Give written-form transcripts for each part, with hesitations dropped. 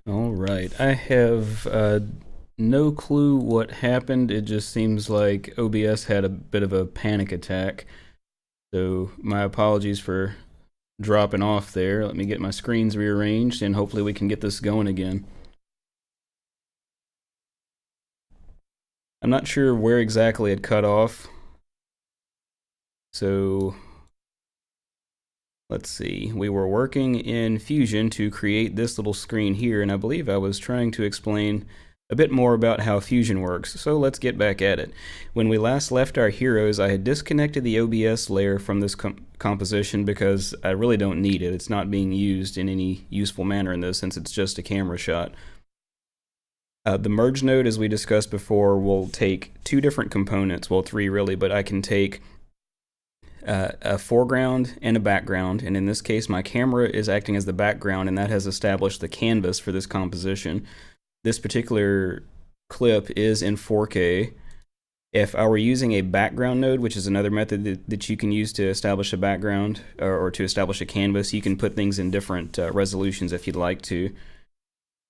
All right. I have no clue what happened. It just seems like OBS had a bit of a panic attack. So my apologies for dropping off there. Let me get my screens rearranged and hopefully we can get this going again. I'm not sure where exactly it cut off. So let's see. We were working in Fusion to create this little screen here, and I believe I was trying to explain a bit more about how Fusion works, so let's get back at it. When we last left our heroes, I had disconnected the OBS layer from this composition because I really don't need it. It's not being used in any useful manner in this since it's just a camera shot. The merge node, as we discussed before, will take two different components, well, three really, but I can take a foreground and a background, and in this case my camera is acting as the background, and that has established the canvas for this composition. This particular clip is in 4K. If I were using a background node, which is another method that you can use to establish a background or to establish a canvas, you can put things in different resolutions if you'd like to.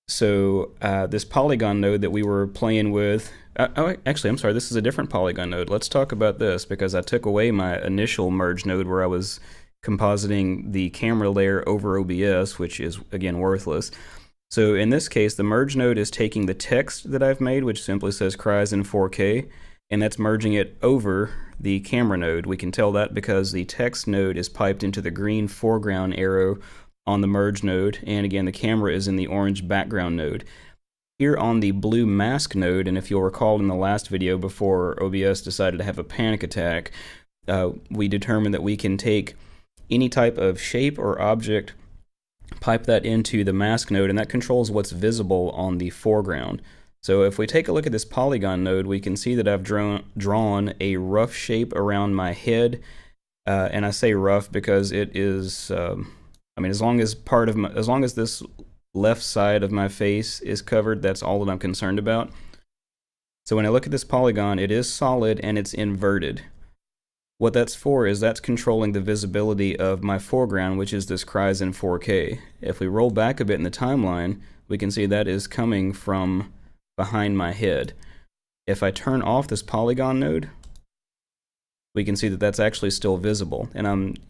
So this polygon node that we were playing with, actually, I'm sorry, this is a different polygon node. Let's talk about this because I took away my initial merge node where I was compositing the camera layer over OBS, which is, again, worthless. So in this case, the merge node is taking the text that I've made, which simply says cries in 4K, and that's merging it over the camera node. We can tell that because the text node is piped into the green foreground arrow on the merge node, and again, the camera is in the orange background node. Here on the blue mask node, and if you'll recall in the last video before OBS decided to have a panic attack, we determined that we can take any type of shape or object, pipe that into the mask node, and that controls what's visible on the foreground. So if we take a look at this polygon node, we can see that I've drawn a rough shape around my head, and I say rough because it is, I mean, as long as this left side of my face is covered, that's all that I'm concerned about. So when I look at this polygon, it is solid and it's inverted. What that's for is that's controlling the visibility of my foreground, which is this cries in 4K. If we roll back a bit in the timeline, we can see that is coming from behind my head. If I turn off this polygon node, we can see that that's actually still visible. And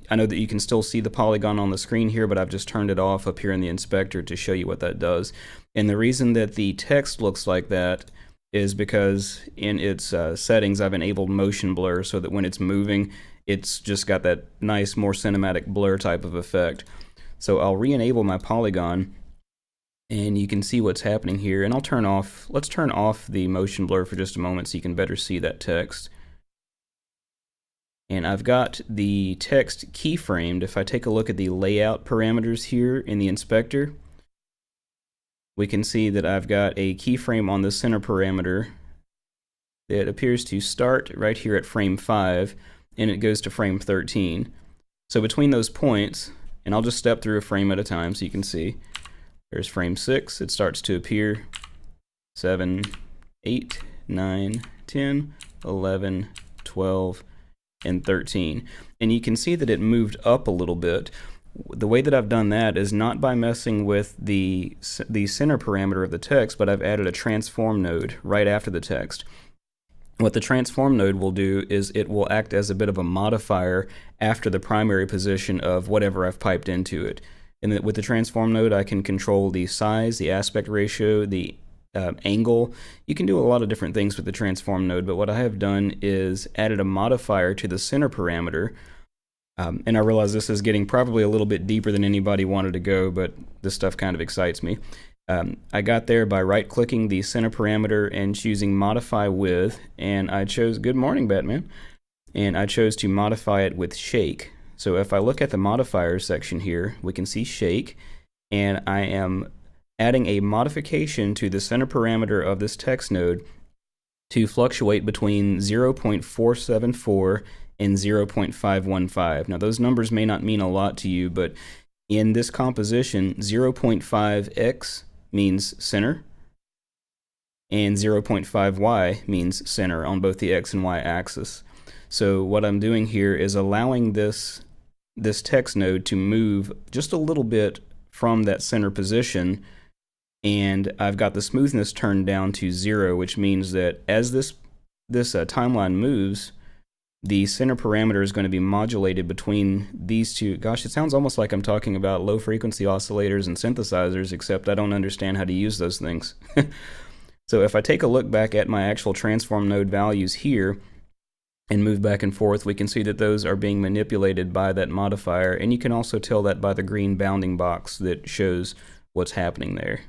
I know that you can still see the polygon on the screen here, but I've just turned it off up here in the inspector to show you what that does. And the reason that the text looks like that is because in its settings I've enabled motion blur so that when it's moving, it's just got that nice, more cinematic blur type of effect. So I'll re-enable my polygon, and you can see what's happening here. And let's turn off the motion blur for just a moment so you can better see that text. And I've got the text keyframed. If I take a look at the layout parameters here in the inspector, we can see that I've got a keyframe on the center parameter that appears to start right here at frame 5, and it goes to frame 13. So between those points, and I'll just step through a frame at a time so you can see, there's frame 6, it starts to appear, 7, 8, 9, 10, 11, 12, and 13. And you can see that it moved up a little bit. The way that I've done that is not by messing with the center parameter of the text, but I've added a transform node right after the text. What the transform node will do is it will act as a bit of a modifier after the primary position of whatever I've piped into it. And with the transform node, I can control the size, the aspect ratio, the angle. You can do a lot of different things with the transform node, but what I have done is added a modifier to the center parameter. And I realize this is getting probably a little bit deeper than anybody wanted to go, but this stuff kind of excites me. I got there by right-clicking the center parameter and choosing Modify With, and I chose, good morning, Batman, and I chose to modify it with Shake. So if I look at the modifiers section here, we can see Shake, and I am adding a modification to the center parameter of this text node to fluctuate between 0.474 and 0.515. Now those numbers may not mean a lot to you, but in this composition, 0.5x means center, and 0.5y means center on both the x and y axis. So what I'm doing here is allowing this text node to move just a little bit from that center position and I've got the smoothness turned down to 0, which means that as this timeline moves, the center parameter is going to be modulated between these two. Gosh, it sounds almost like I'm talking about low frequency oscillators and synthesizers, except I don't understand how to use those things. So if I take a look back at my actual transform node values here and move back and forth, we can see that those are being manipulated by that modifier, and you can also tell that by the green bounding box that shows what's happening there.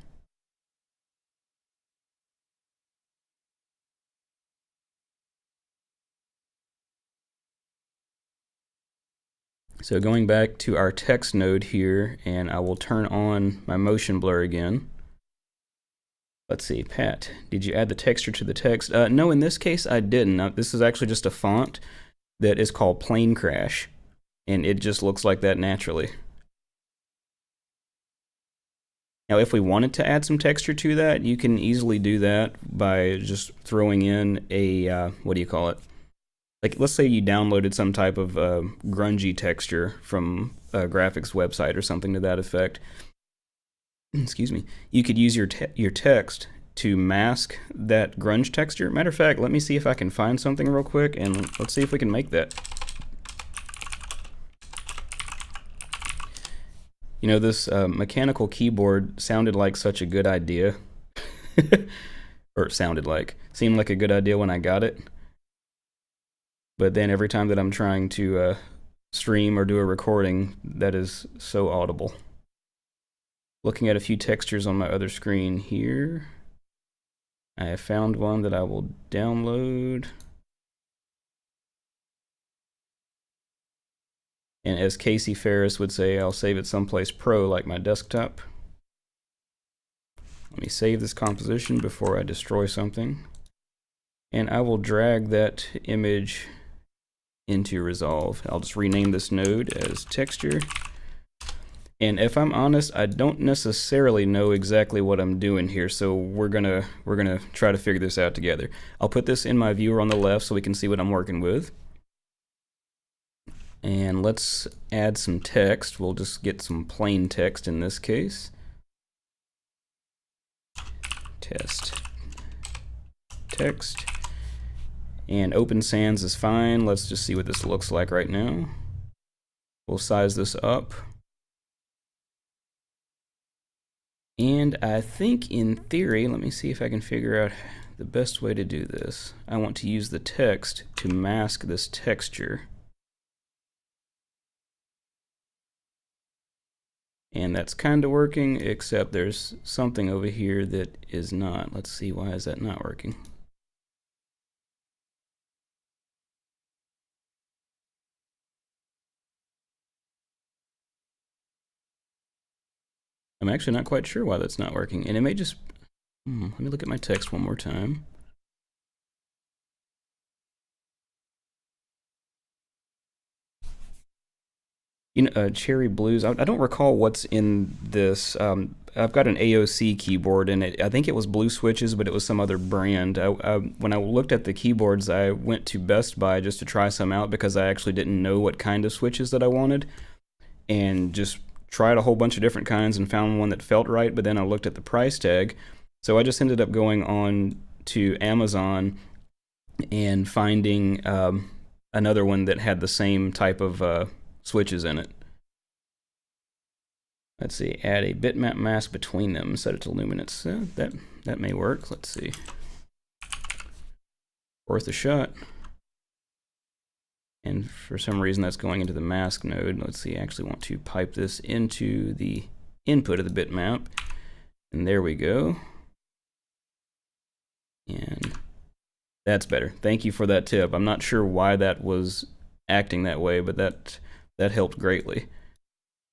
So going back to our text node here, and I will turn on my motion blur again. Let's see, Pat, did you add the texture to the text? No, in this case I didn't. This is actually just a font that is called Plane Crash, and it just looks like that naturally. Now, if we wanted to add some texture to that, you can easily do that by just throwing in a, what do you call it? Like, let's say you downloaded some type of grungy texture from a graphics website or something to that effect. Excuse me. You could use your text to mask that grunge texture. Matter of fact, let me see if I can find something real quick, and let's see if we can make that. You know, this mechanical keyboard sounded like such a good idea. Or seemed like a good idea when I got it. But then every time that I'm trying to stream or do a recording, that is so audible. Looking at a few textures on my other screen here, I have found one that I will download. And as Casey Ferris would say, I'll save it someplace pro like my desktop. Let me save this composition before I destroy something. And I will drag that image into Resolve. I'll just rename this node as texture. And if I'm honest, I don't necessarily know exactly what I'm doing here, so we're gonna try to figure this out together. I'll put this in my viewer on the left so we can see what I'm working with. And let's add some text. We'll just get some plain text in this case. Test text. And Open Sans is fine. Let's just see what this looks like right now. We'll size this up. And I think in theory, let me see if I can figure out the best way to do this. I want to use the text to mask this texture. And that's kind of working, except there's something over here that is not. Let's see, why is that not working? I'm actually not quite sure why that's not working, and it may just, let me look at my text one more time. You know, Cherry Blues, I don't recall what's in this. I've got an AOC keyboard, and I think it was Blue Switches, but it was some other brand. When I looked at the keyboards, I went to Best Buy just to try some out because I actually didn't know what kind of switches that I wanted, and just tried a whole bunch of different kinds and found one that felt right, but then I looked at the price tag. So I just ended up going on to Amazon and finding another one that had the same type of switches in it. Let's see, add a bitmap mask between them, set it to luminance. That may work. Let's see. Worth a shot. And for some reason that's going into the mask node. Let's see, I actually want to pipe this into the input of the bitmap. And there we go. And that's better. Thank you for that tip. I'm not sure why that was acting that way, but that helped greatly.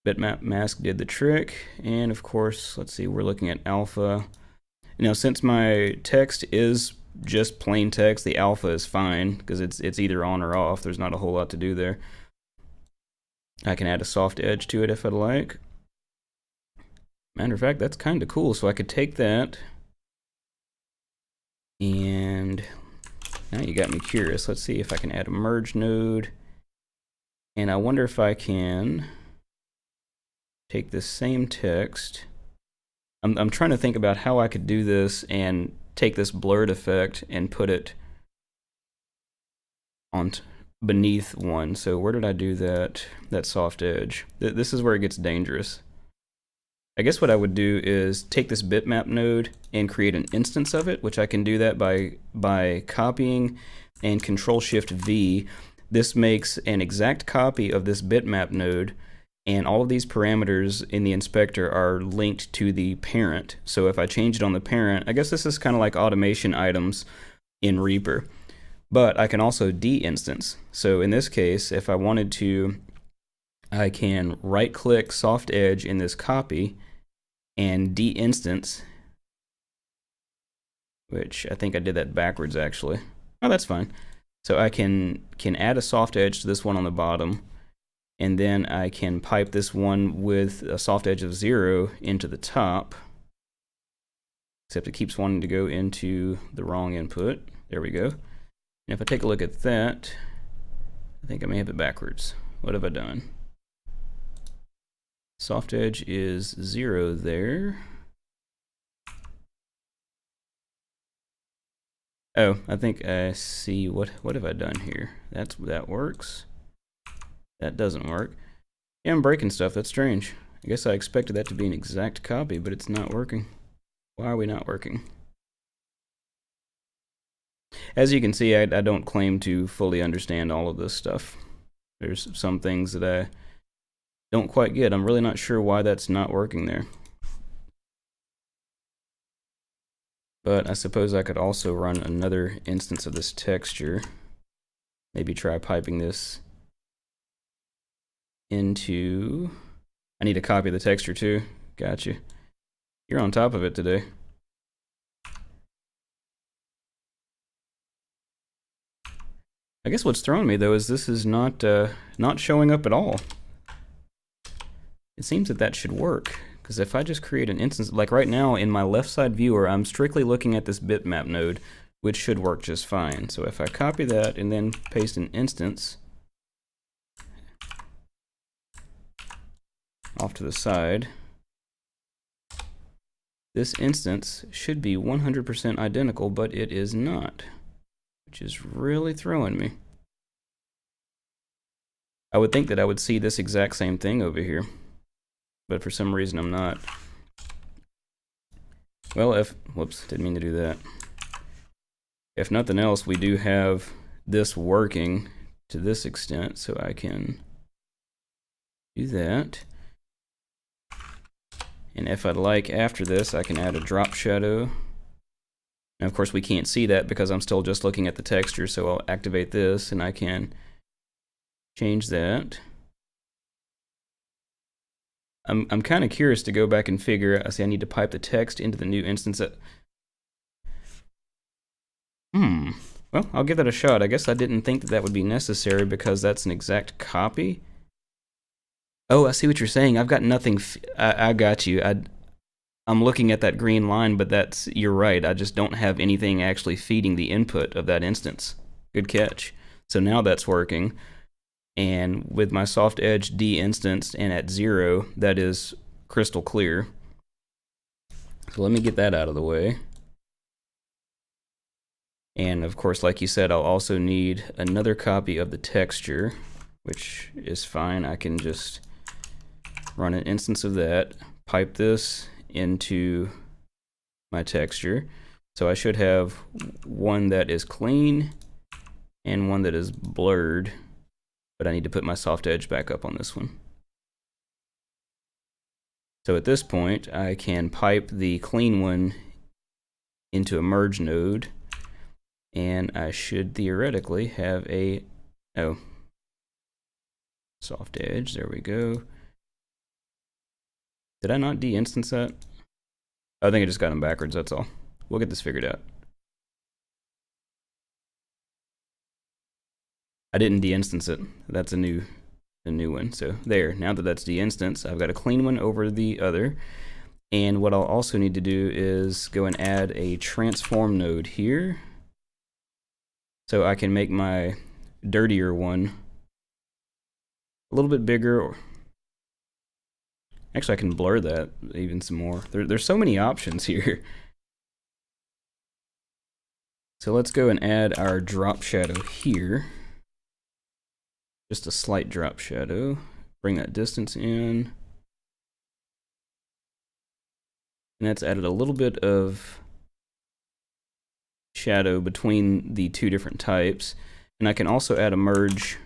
Bitmap mask did the trick. And of course, let's see, we're looking at alpha. Now, since my text is just plain text, the alpha is fine because it's either on or off. There's not a whole lot to do there. I can add a soft edge to it if I'd like. Matter of fact, that's kind of cool. So I could take that, and now you got me curious. Let's see if I can add a merge node, and I wonder if I can take this same text. I'm trying to think about how I could do this and take this blurred effect and put it on beneath one. So where did I do that soft edge? This is where it gets dangerous. I guess what I would do is take this bitmap node and create an instance of it, which I can do that by copying and Control-Shift-V. This makes an exact copy of this bitmap node, and all of these parameters in the inspector are linked to the parent. So if I change it on the parent, I guess this is kind of like automation items in Reaper. But I can also de-instance. So in this case, if I wanted to, I can right-click soft edge in this copy and de-instance, which I think I did that backwards actually. Oh, that's fine. So I can add a soft edge to this one on the bottom, and then I can pipe this one with a soft edge of 0 into the top, except it keeps wanting to go into the wrong input. There we go. And if I take a look at that, I think I may have it backwards. What have I done? Soft edge is 0 there. Oh, I think I see. What have I done here? That works. That doesn't work. Yeah, I'm breaking stuff. That's strange. I guess I expected that to be an exact copy, but it's not working. Why are we not working? As you can see, I don't claim to fully understand all of this stuff. There's some things that I don't quite get. I'm really not sure why that's not working there. But I suppose I could also run another instance of this texture. Maybe try piping this into... I need to copy the texture too. Gotcha. You're on top of it today. I guess what's throwing me though is this is not showing up at all. It seems that should work, because if I just create an instance, like right now in my left side viewer, I'm strictly looking at this bitmap node, which should work just fine. So if I copy that and then paste an instance off to the side, this instance should be 100% identical, but it is not, which is really throwing me. I would think that I would see this exact same thing over here, but for some reason I'm not. Well, whoops, didn't mean to do that. If nothing else, we do have this working to this extent, so I can do that. And if I'd like, after this, I can add a drop shadow. Now, of course, we can't see that because I'm still just looking at the texture, so I'll activate this, and I can change that. I'm kind of curious to go back and figure. I see I need to pipe the text into the new instance. Well, I'll give that a shot. I guess I didn't think that would be necessary because that's an exact copy. Oh, I see what you're saying. I've got nothing. I got you. I'm looking at that green line, but you're right. I just don't have anything actually feeding the input of that instance. Good catch. So now that's working. And with my soft edge de-instanced and at 0, that is crystal clear. So let me get that out of the way. And of course, like you said, I'll also need another copy of the texture, which is fine. I can just run an instance of that, pipe this into my texture. So I should have one that is clean and one that is blurred. But I need to put my soft edge back up on this one. So at this point, I can pipe the clean one into a merge node, and I should theoretically have soft edge, there we go. Did I not de-instance that? I think I just got them backwards, that's all. We'll get this figured out. I didn't de-instance it. That's a new one. So there, now that that's de-instanced, I've got a clean one over the other. And what I'll also need to do is go and add a transform node here, so I can make my dirtier one a little bit bigger. Actually, I can blur that even some more. There's so many options here. So let's go and add our drop shadow here. Just a slight drop shadow. Bring that distance in. And that's added a little bit of shadow between the two different types. And I can also add a merge,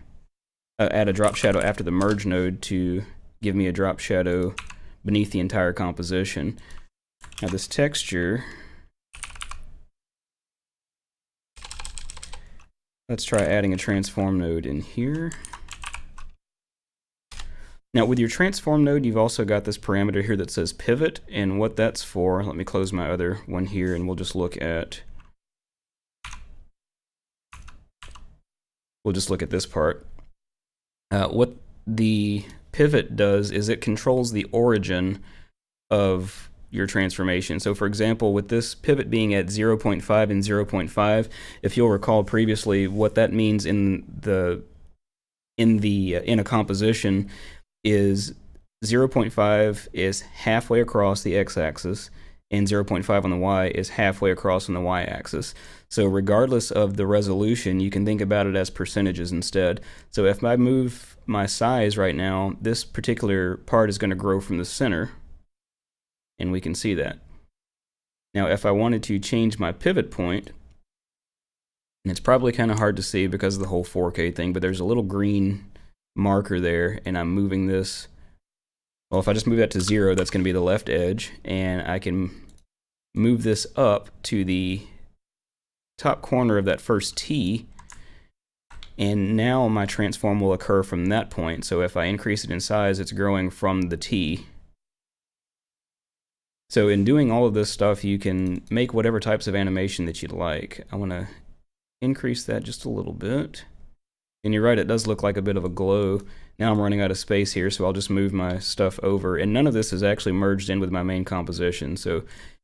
add a drop shadow after the merge node to give me a drop shadow beneath the entire composition. Now this texture, let's try adding a transform node in here. Now with your transform node, you've also got this parameter here that says pivot, and what that's for, let me close my other one here and we'll just look at this part. What the pivot does is it controls the origin of your transformation. So for example, with this pivot being at 0.5 and 0.5, if you'll recall previously, what that means in a composition is 0.5 is halfway across the x-axis and 0.5 on the y is halfway across on the y-axis. So regardless of the resolution, you can think about it as percentages instead. So if I move my size right now, this particular part is going to grow from the center, and we can see that. Now if I wanted to change my pivot point, and it's probably kind of hard to see because of the whole 4K thing, but there's a little green marker there, and I'm moving this. Well, if I just move that to 0, that's going to be the left edge, and I can move this up to the top corner of that first T, and now my transform will occur from that point. So if I increase it in size, it's growing from the T. So in doing all of this stuff, you can make whatever types of animation that you'd like. I want to increase that just a little bit. And you're right, it does look like a bit of a glow. Now I'm running out of space here, so I'll just move my stuff over. And none of this is actually merged in with my main composition, so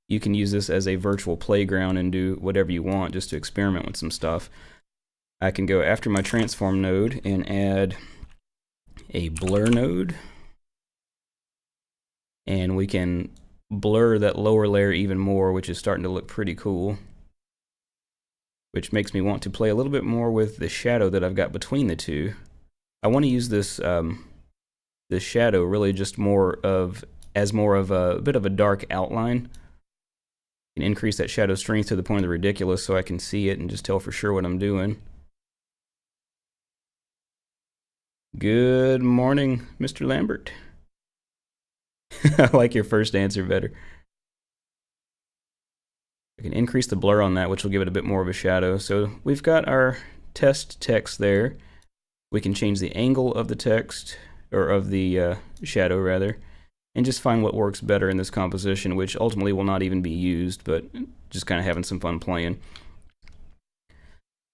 you can use this as a virtual playground and do whatever you want just to experiment with some stuff. I can go after my transform node and add a blur node. And we can blur that lower layer even more, which is starting to look pretty cool. Which makes me want to play a little bit more with the shadow that I've got between the two. I want to use this this shadow really just as more of a bit of a dark outline. And increase that shadow strength to the point of the ridiculous so I can see it and just tell for sure what I'm doing. Good morning, Mr. Lambert. I like your first answer better. I can increase the blur on that, which will give it a bit more of a shadow. So we've got our test text there. We can change the angle of the text, or of the shadow rather, and just find what works better in this composition, which ultimately will not even be used, but just kind of having some fun playing.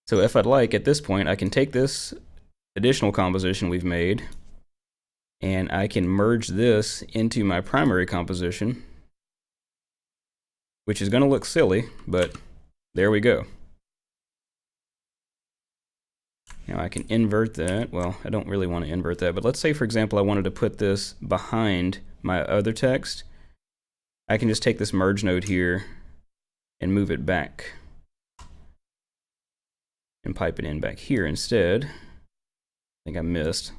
So if I'd like, at this point, I can take this additional composition we've made, and I can merge this into my primary composition, which is going to look silly, but there we go. Now I can invert that. Well, I don't really want to invert that, but let's say, for example, I wanted to put this behind my other text. I can just take this merge node here and move it back and pipe it in back here instead. I think I missed.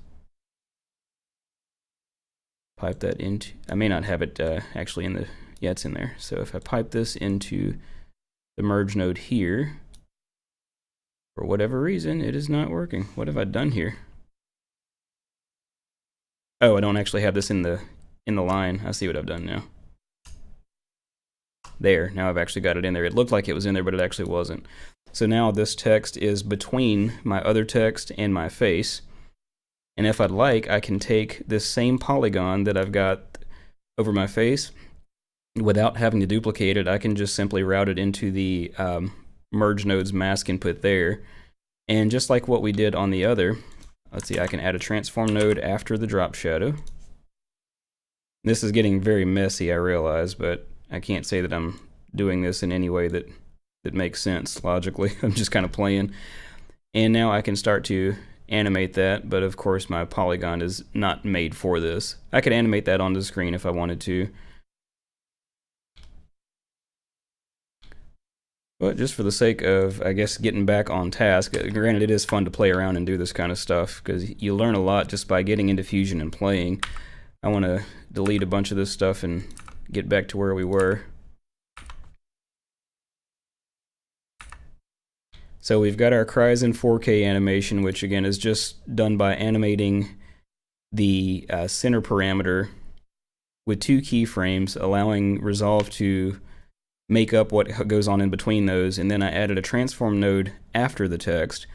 Pipe that into, I may not have it actually in the, yeah, it's in there. So if I pipe this into the merge node here, for whatever reason, it is not working. What have I done here? Oh, I don't actually have this in the line. I see what I've done now. There, now I've actually got it in there. It looked like it was in there, but it actually wasn't. So now this text is between my other text and my face. And if I'd like, I can take this same polygon that I've got over my face, without having to duplicate it. I can just simply route it into the merge node's mask input there. And just like what we did on the other, let's see, I can add a transform node after the drop shadow. This is getting very messy, I realize, but I can't say that I'm doing this in any way that makes sense logically. I'm just kind of playing. And now I can start to animate that, but of course my polygon is not made for this. I could animate that onto the screen if I wanted to. But just for the sake of, I guess, getting back on task, granted it is fun to play around and do this kind of stuff, because you learn a lot just by getting into Fusion and playing. I want to delete a bunch of this stuff and get back to where we were. So we've got our cries in 4K animation, which again is just done by animating the center parameter with 2 keyframes, allowing Resolve to make up what goes on in between those, and then I added a transform node after the text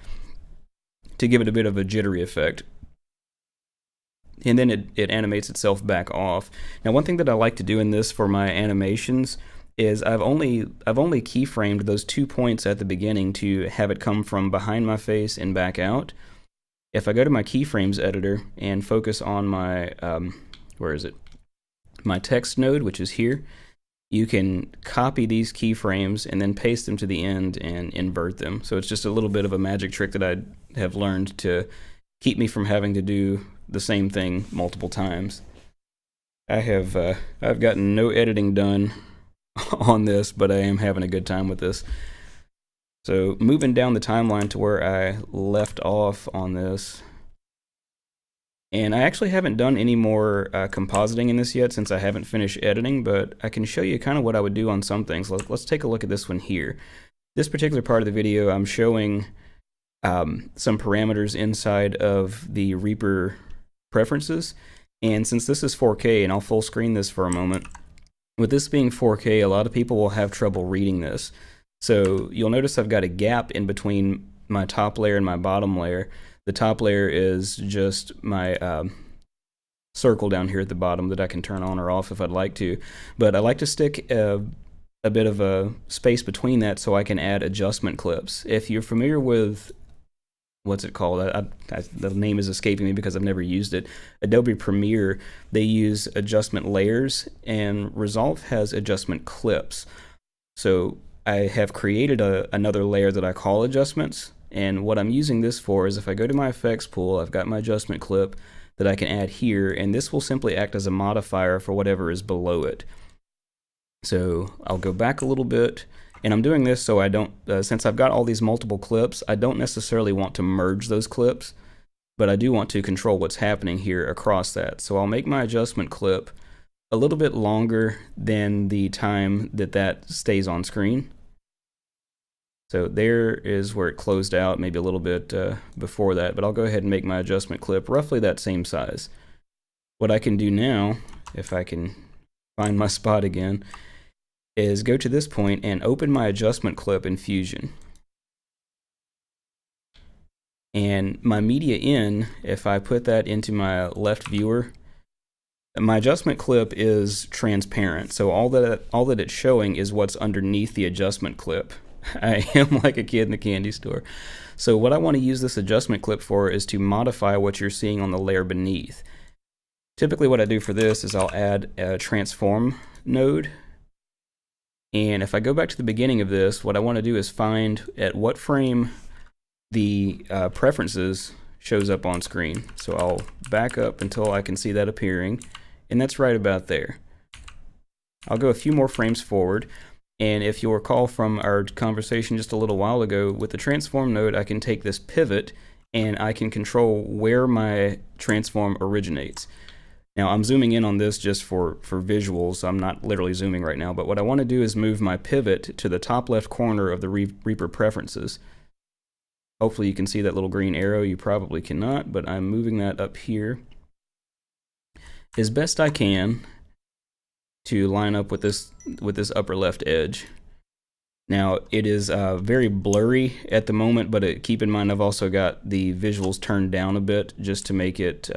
to give it a bit of a jittery effect. And then it animates itself back off. Now, one thing that I like to do in this for my animations is I've only keyframed those 2 points at the beginning to have it come from behind my face and back out. If I go to my keyframes editor and focus on my where is it? My text node, which is here, you can copy these keyframes and then paste them to the end and invert them. So it's just a little bit of a magic trick that I have learned to keep me from having to do the same thing multiple times. I've gotten no editing done on this, but I am having a good time with this. So moving down the timeline to where I left off on this, and I actually haven't done any more compositing in this yet since I haven't finished editing, but I can show you kind of what I would do on some things. Let's take a look at this one here. This particular part of the video, I'm showing some parameters inside of the Reaper preferences, and since this is 4K, and I'll full screen this for a moment, with this being 4K, a lot of people will have trouble reading this. So you'll notice I've got a gap in between my top layer and my bottom layer. The top layer is just my circle down here at the bottom that I can turn on or off if I'd like to. But I like to stick a bit of a space between that so I can add adjustment clips. If you're familiar with, what's it called? The name is escaping me because I've never used it. Adobe Premiere, they use adjustment layers, and Resolve has adjustment clips. So I have created another layer that I call adjustments, and what I'm using this for is if I go to my effects pool, I've got my adjustment clip that I can add here, and this will simply act as a modifier for whatever is below it. So I'll go back a little bit, and I'm doing this so I don't, since I've got all these multiple clips, I don't necessarily want to merge those clips, but I do want to control what's happening here across that. So I'll make my adjustment clip a little bit longer than the time that stays on screen. So there is where it closed out, maybe a little bit before that, but I'll go ahead and make my adjustment clip roughly that same size. What I can do now, if I can find my spot again, is go to this point and open my adjustment clip in Fusion. And my media in, if I put that into my left viewer, my adjustment clip is transparent, so all that it's showing is what's underneath the adjustment clip. I am like a kid in the candy store. So what I want to use this adjustment clip for is to modify what you're seeing on the layer beneath. Typically what I do for this is I'll add a transform node, and if I go back to the beginning of this, what I want to do is find at what frame the preferences shows up on screen. So I'll back up until I can see that appearing, and that's right about there. I'll go a few more frames forward. And if you'll recall from our conversation just a little while ago, with the transform node, I can take this pivot and I can control where my transform originates. Now I'm zooming in on this just for visuals, so I'm not literally zooming right now, but what I want to do is move my pivot to the top left corner of the Reaper preferences. Hopefully you can see that little green arrow. You probably cannot, but I'm moving that up here as best I can to line up with this upper left edge. Now it is very blurry at the moment, but keep in mind I've also got the visuals turned down a bit just to make it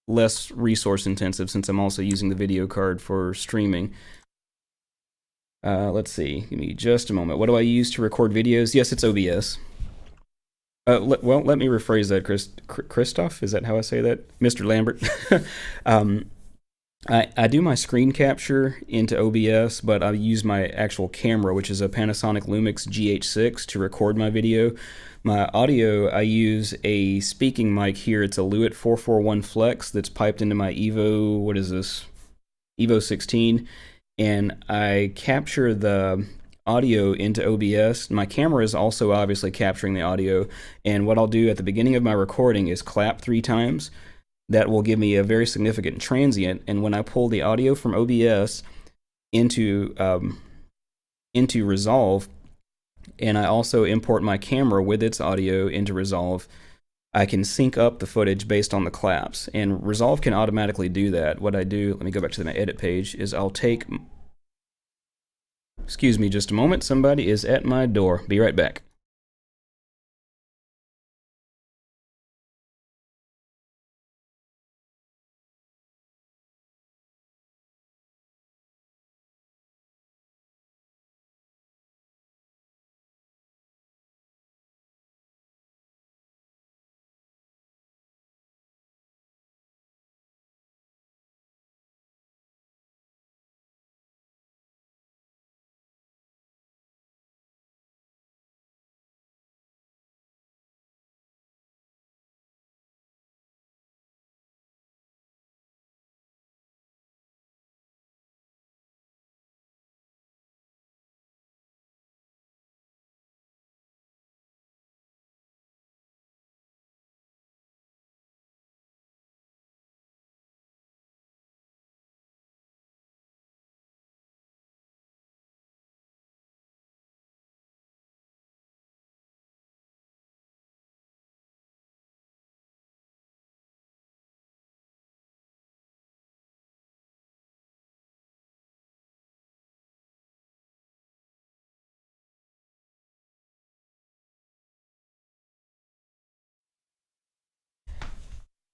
less resource intensive, since I'm also using the video card for streaming. Let's see, give me just a moment. What do I use to record videos? Yes, it's OBS. Well, let me rephrase that, Christoph, is that how I say that? Mr. Lambert. I do my screen capture into OBS, but I use my actual camera, which is a Panasonic Lumix GH6, to record my video. My audio, I use a speaking mic here. It's a Lewitt 441 Flex that's piped into my Evo, what is this? Evo 16. And I capture the audio into OBS. My camera is also obviously capturing the audio. And what I'll do at the beginning of my recording is clap 3 times. That will give me a very significant transient, and when I pull the audio from OBS into Resolve, and I also import my camera with its audio into Resolve, I can sync up the footage based on the claps, and Resolve can automatically do that. What I do, let me go back to my edit page, is I'll take, excuse me just a moment, somebody is at my door. Be right back.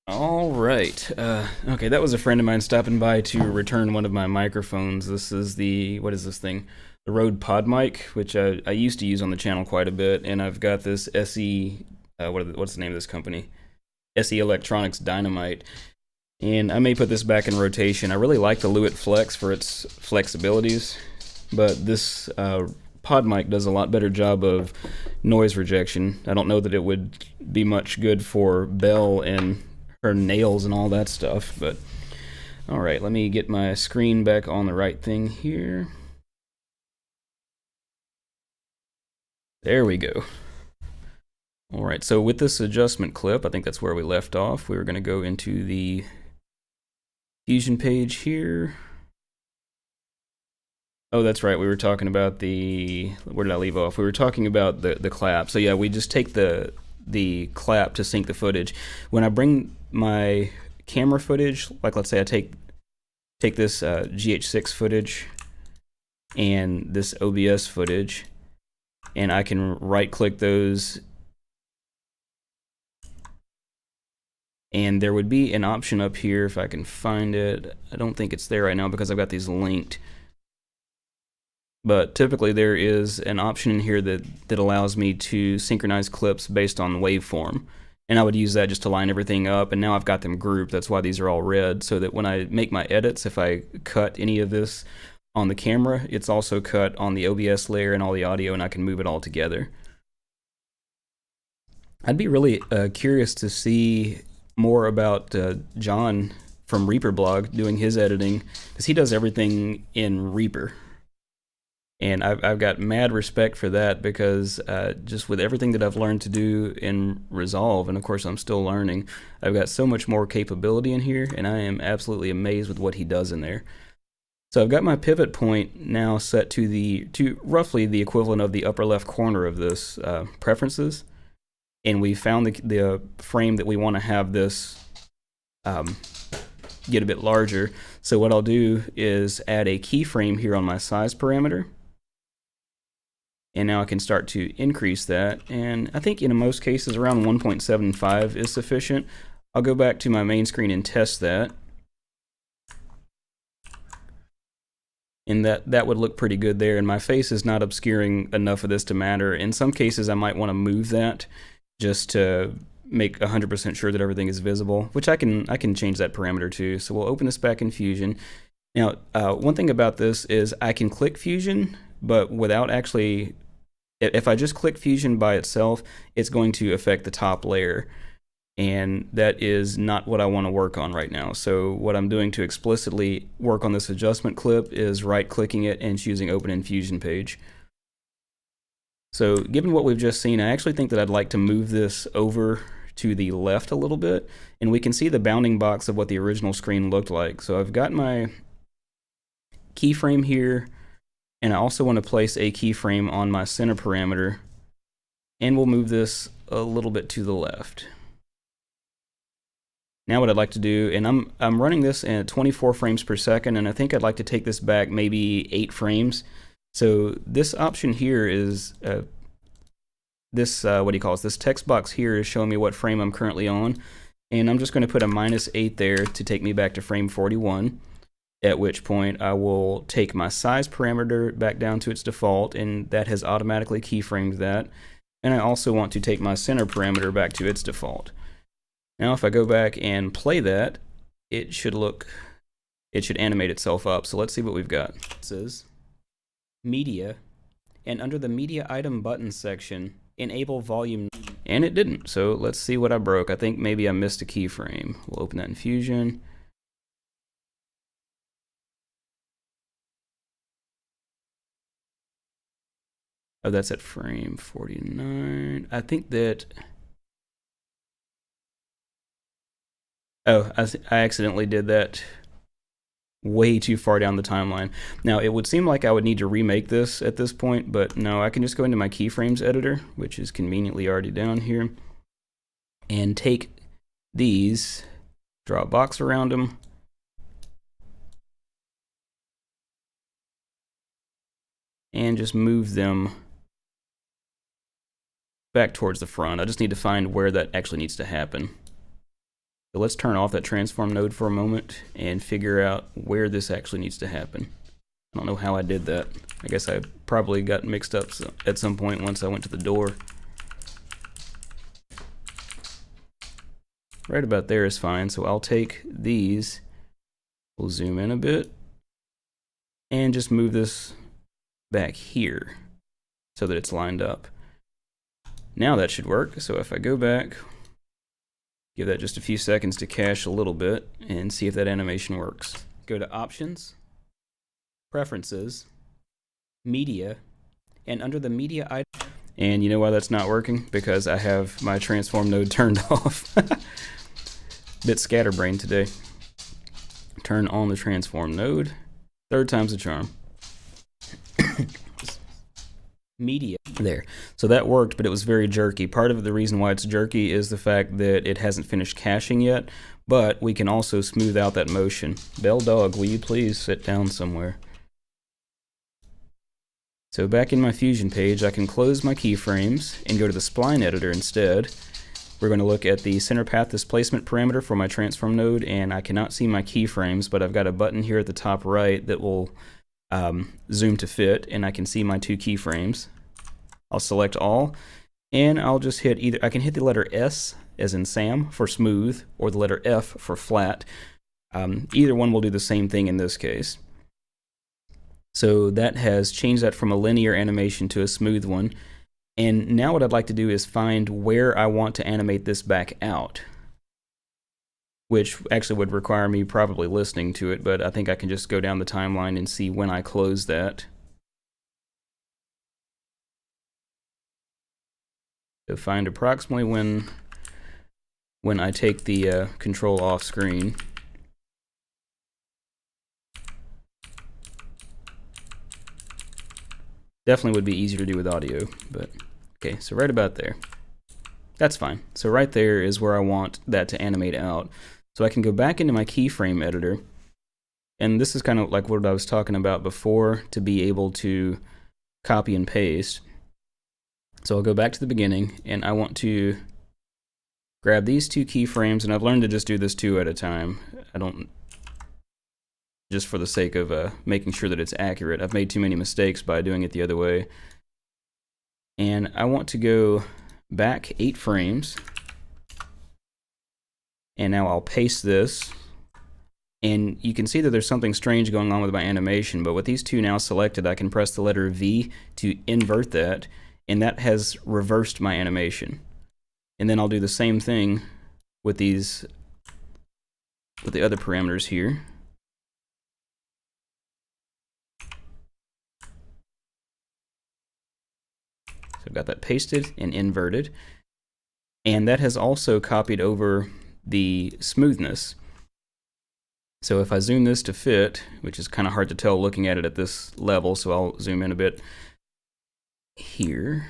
All right. Okay, that was a friend of mine stopping by to return one of my microphones. This is the, what is this thing? The Rode Pod mic, which I used to use on the channel quite a bit, and I've got this SE, what's the name of this company? SE Electronics Dynamite. And I may put this back in rotation. I really like the Lewitt Flex for its flexibilities, but this pod mic does a lot better job of noise rejection. I don't know that it would be much good for Belle and her nails and all that stuff, but all right, let me get my screen back on the right thing here. There we go. All right, so with this adjustment clip, I think that's where we left off. We were going to go into the Fusion page here. Oh, that's right. We were talking about the, where did I leave off? We were talking about the clap. So yeah, we just take the clap to sync the footage. When I bring my camera footage, like let's say I take this GH6 footage and this OBS footage, and I can right click those, and there would be an option up here if I can find it. I don't think it's there right now because I've got these linked. But typically there is an option in here that allows me to synchronize clips based on waveform. And I would use that just to line everything up, and now I've got them grouped. That's why these are all red, so that when I make my edits, if I cut any of this on the camera, it's also cut on the OBS layer and all the audio, and I can move it all together. I'd be really curious to see more about John from Reaper blog doing his editing, because he does everything in Reaper. And I've got mad respect for that, because just with everything that I've learned to do in Resolve, and of course I'm still learning, I've got so much more capability in here, and I am absolutely amazed with what he does in there. So I've got my pivot point now set to roughly the equivalent of the upper left corner of this preferences, and we found the frame that we want to have this get a bit larger. So what I'll do is add a keyframe here on my size parameter. And now I can start to increase that, and I think in most cases around 1.75 is sufficient. I'll go back to my main screen and test that. And that would look pretty good there, and my face is not obscuring enough of this to matter. In some cases I might want to move that just to make 100% sure that everything is visible, which I can change that parameter too. So we'll open this back in Fusion. Now, one thing about this is I can click Fusion, but without actually, if I just click Fusion by itself, it's going to affect the top layer. And that is not what I want to work on right now. So what I'm doing to explicitly work on this adjustment clip is right-clicking it and choosing Open in Fusion Page. So given what we've just seen, I actually think that I'd like to move this over to the left a little bit, and we can see the bounding box of what the original screen looked like. So I've got my keyframe here, and I also want to place a keyframe on my center parameter, and we'll move this a little bit to the left. Now what I'd like to do, and I'm running this at 24 frames per second, and I think I'd like to take this back maybe 8 frames. So this option here is, this text box here is showing me what frame I'm currently on, and I'm just going to put a -8 there to take me back to frame 41, at which point I will take my size parameter back down to its default, and that has automatically keyframed that, and I also want to take my center parameter back to its default. Now if I go back and play that, it should animate itself up. So let's see what we've got. It says Media, and under the Media Item Button section, enable volume, and it didn't. So let's see what I broke. I think maybe I missed a keyframe. We'll open that in Fusion. Oh, that's at frame 49. I think that... Oh, I accidentally did that way too far down the timeline. Now, it would seem like I would need to remake this at this point, but no, I can just go into my keyframes editor, which is conveniently already down here, and take these, draw a box around them, and just move them back towards the front. I just need to find where that actually needs to happen. So let's turn off that transform node for a moment and figure out where this actually needs to happen. I don't know how I did that. I guess I probably got mixed up at some point once I went to the door. Right about there is fine, so I'll take these, we'll zoom in a bit, and just move this back here so that it's lined up. Now that should work, so if I go back, give that just a few seconds to cache a little bit and see if that animation works. Go to Options, Preferences, Media, and under the Media item, and you know why that's not working? Because I have my transform node turned off. Bit scatterbrained today. Turn on the transform node. Third time's the charm. Media. There. So that worked, but it was very jerky. Part of the reason why it's jerky is the fact that it hasn't finished caching yet, but we can also smooth out that motion. Bell Dog, will you please sit down somewhere? So back in my Fusion page, I can close my keyframes and go to the spline editor instead. We're going to look at the center path displacement parameter for my transform node, and I cannot see my keyframes, but I've got a button here at the top right that will zoom to fit, and I can see my 2 keyframes. I'll select all, and I'll just hit either, I can hit the letter S as in Sam for smooth, or the letter F for flat. Either one will do the same thing in this case. So that has changed that from a linear animation to a smooth one. And now what I'd like to do is find where I want to animate this back out, which actually would require me probably listening to it, but I think I can just go down the timeline and see when I close that. So find approximately when I take the control off screen. Definitely would be easier to do with audio, but okay, so right about there. That's fine. So right there is where I want that to animate out. So I can go back into my keyframe editor, and this is kind of like what I was talking about before, to be able to copy and paste. So I'll go back to the beginning, and I want to grab these 2 keyframes, and I've learned to just do this 2 at a time. I don't, just for the sake of making sure that it's accurate. I've made too many mistakes by doing it the other way. And I want to go back 8 frames, And now I'll paste this. And you can see that there's something strange going on with my animation, but with these two now selected, I can press the letter V to invert that, and that has reversed my animation. And then I'll do the same thing with these, with the other parameters here. So I've got that pasted and inverted. And that has also copied over the smoothness. So if I zoom this to fit, which is kind of hard to tell looking at it at this level, so I'll zoom in a bit here.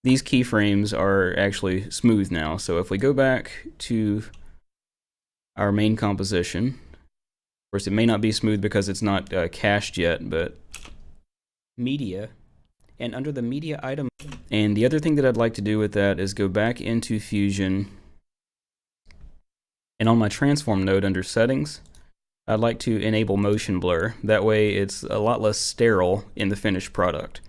These keyframes are actually smooth now. So if we go back to our main composition, of course it may not be smooth because it's not cached yet, but media, and under the media item, and the other thing that I'd like to do with that is go back into Fusion, and on my transform node under settings, I'd like to enable motion blur. That way it's a lot less sterile in the finished product.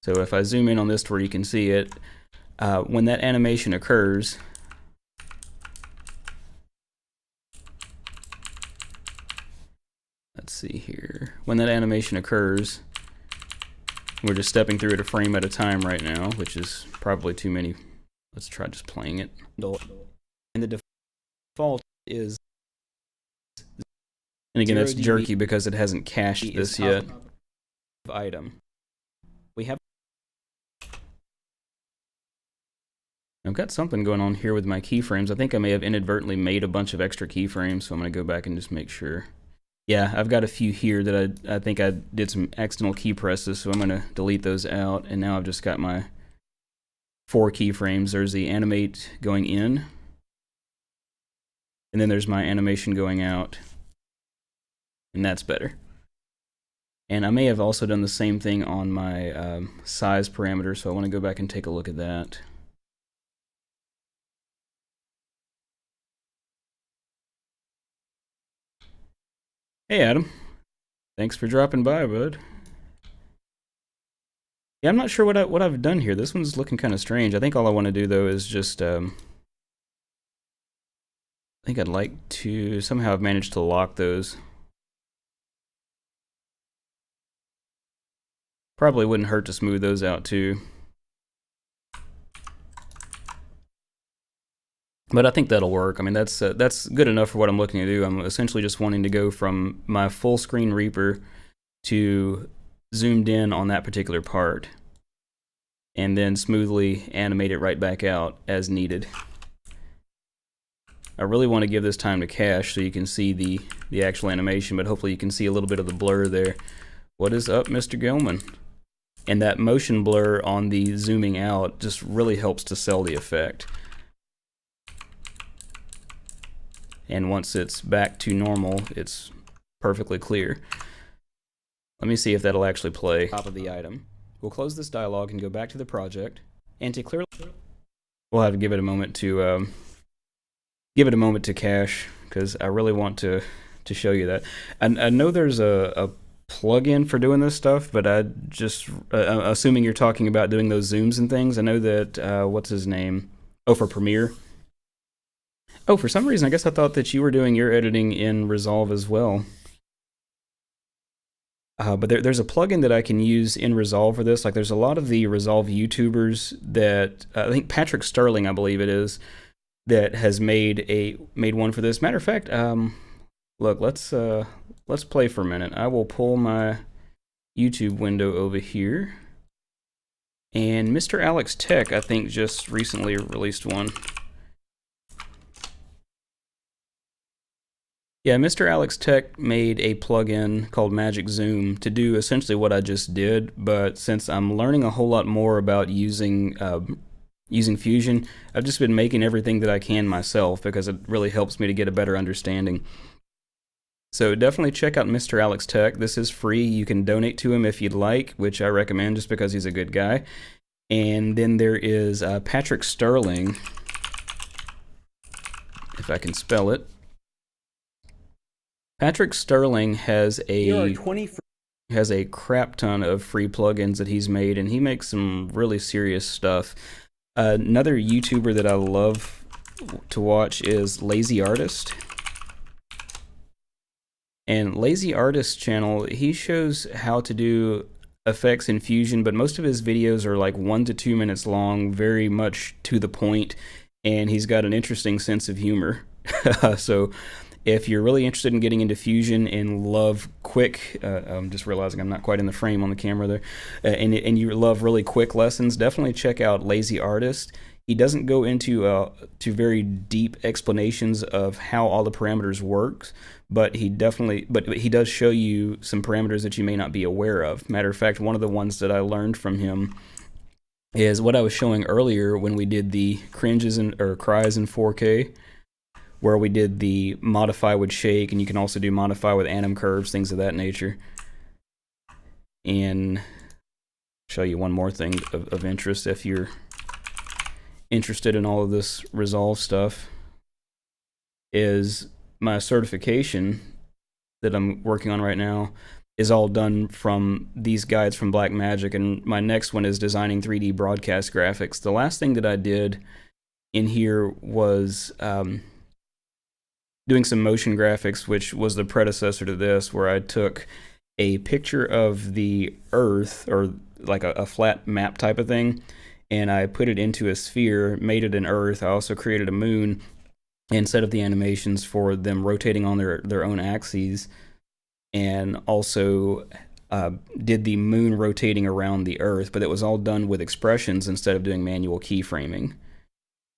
So if I zoom in on this to where you can see it, when that animation occurs, let's see here, when that animation occurs, we're just stepping through it a frame at a time right now, which is probably too many. Let's try just playing it. And the default is, and again that's jerky because it hasn't cached this yet. Item. We have, I've got something going on here with my keyframes. I think I may have inadvertently made a bunch of extra keyframes, so I'm going to go back and just make sure. Yeah, I've got a few here that I think I did some accidental key presses, so I'm going to delete those out, and now I've just got my 4 keyframes. There's the animate going in, and then there's my animation going out, and that's better. And I may have also done the same thing on my size parameter, so I want to go back and take a look at that. Hey Adam, thanks for dropping by, bud. Yeah, I'm not sure what I've done here. This one's looking kind of strange. I think all I want to do though is just I think I'd like to somehow I've managed to lock those. Probably wouldn't hurt to smooth those out too. But I think that'll work. I mean, that's good enough for what I'm looking to do. I'm essentially just wanting to go from my full screen Reaper to zoomed in on that particular part, and then smoothly animate it right back out as needed. I really want to give this time to cache so you can see the actual animation, but hopefully you can see a little bit of the blur there. What is up, Mr. Gilman? And that motion blur on the zooming out just really helps to sell the effect. And once it's back to normal, it's perfectly clear. Let me see if that'll actually play. Top of the item. We'll close this dialog and go back to the project. And to clearly, we'll have to give it a moment to cache, because I really want to show you that. And I know there's a plug-in for doing this stuff, but I just assuming you're talking about doing those zooms and things. I know that what's his name? Oh, for Premiere. Oh, for some reason, I guess I thought that you were doing your editing in Resolve as well. But there's a plugin that I can use in Resolve for this. Like, there's a lot of the Resolve YouTubers that I think Patrick Sterling, I believe it is, that has made one for this. Matter of fact, look, let's play for a minute. I will pull my YouTube window over here, and Mr. Alex Tech, I think, just recently released one. Yeah, Mr. Alex Tech made a plugin called Magic Zoom to do essentially what I just did, but since I'm learning a whole lot more about using Fusion, I've just been making everything that I can myself because it really helps me to get a better understanding. So definitely check out Mr. Alex Tech. This is free. You can donate to him if you'd like, which I recommend just because he's a good guy. And then there is Patrick Sterling, if I can spell it. Patrick Sterling has a crap ton of free plugins that he's made, and he makes some really serious stuff. Another YouTuber that I love to watch is Lazy Artist. And Lazy Artist's channel, he shows how to do effects in Fusion, but most of his videos are like 1 to 2 minutes long, very much to the point, and he's got an interesting sense of humor. So if you're really interested in getting into Fusion and love quick, I'm just realizing I'm not quite in the frame on the camera there, and you love really quick lessons, definitely check out Lazy Artist. He doesn't go into to very deep explanations of how all the parameters work, but he does show you some parameters that you may not be aware of. Matter of fact, one of the ones that I learned from him is what I was showing earlier when we did the cringes or cries in 4K, where we did the modify with shake, and you can also do modify with anim curves, things of that nature. And show you one more thing of interest if you're interested in all of this Resolve stuff, is my certification that I'm working on right now is all done from these guides from Blackmagic, and my next one is designing 3D broadcast graphics. The last thing that I did in here was doing some motion graphics, which was the predecessor to this, where I took a picture of the Earth, or like a flat map type of thing, and I put it into a sphere, made it an Earth. I also created a moon and set up the animations for them rotating on their own axes, and also did the moon rotating around the Earth, but it was all done with expressions instead of doing manual keyframing.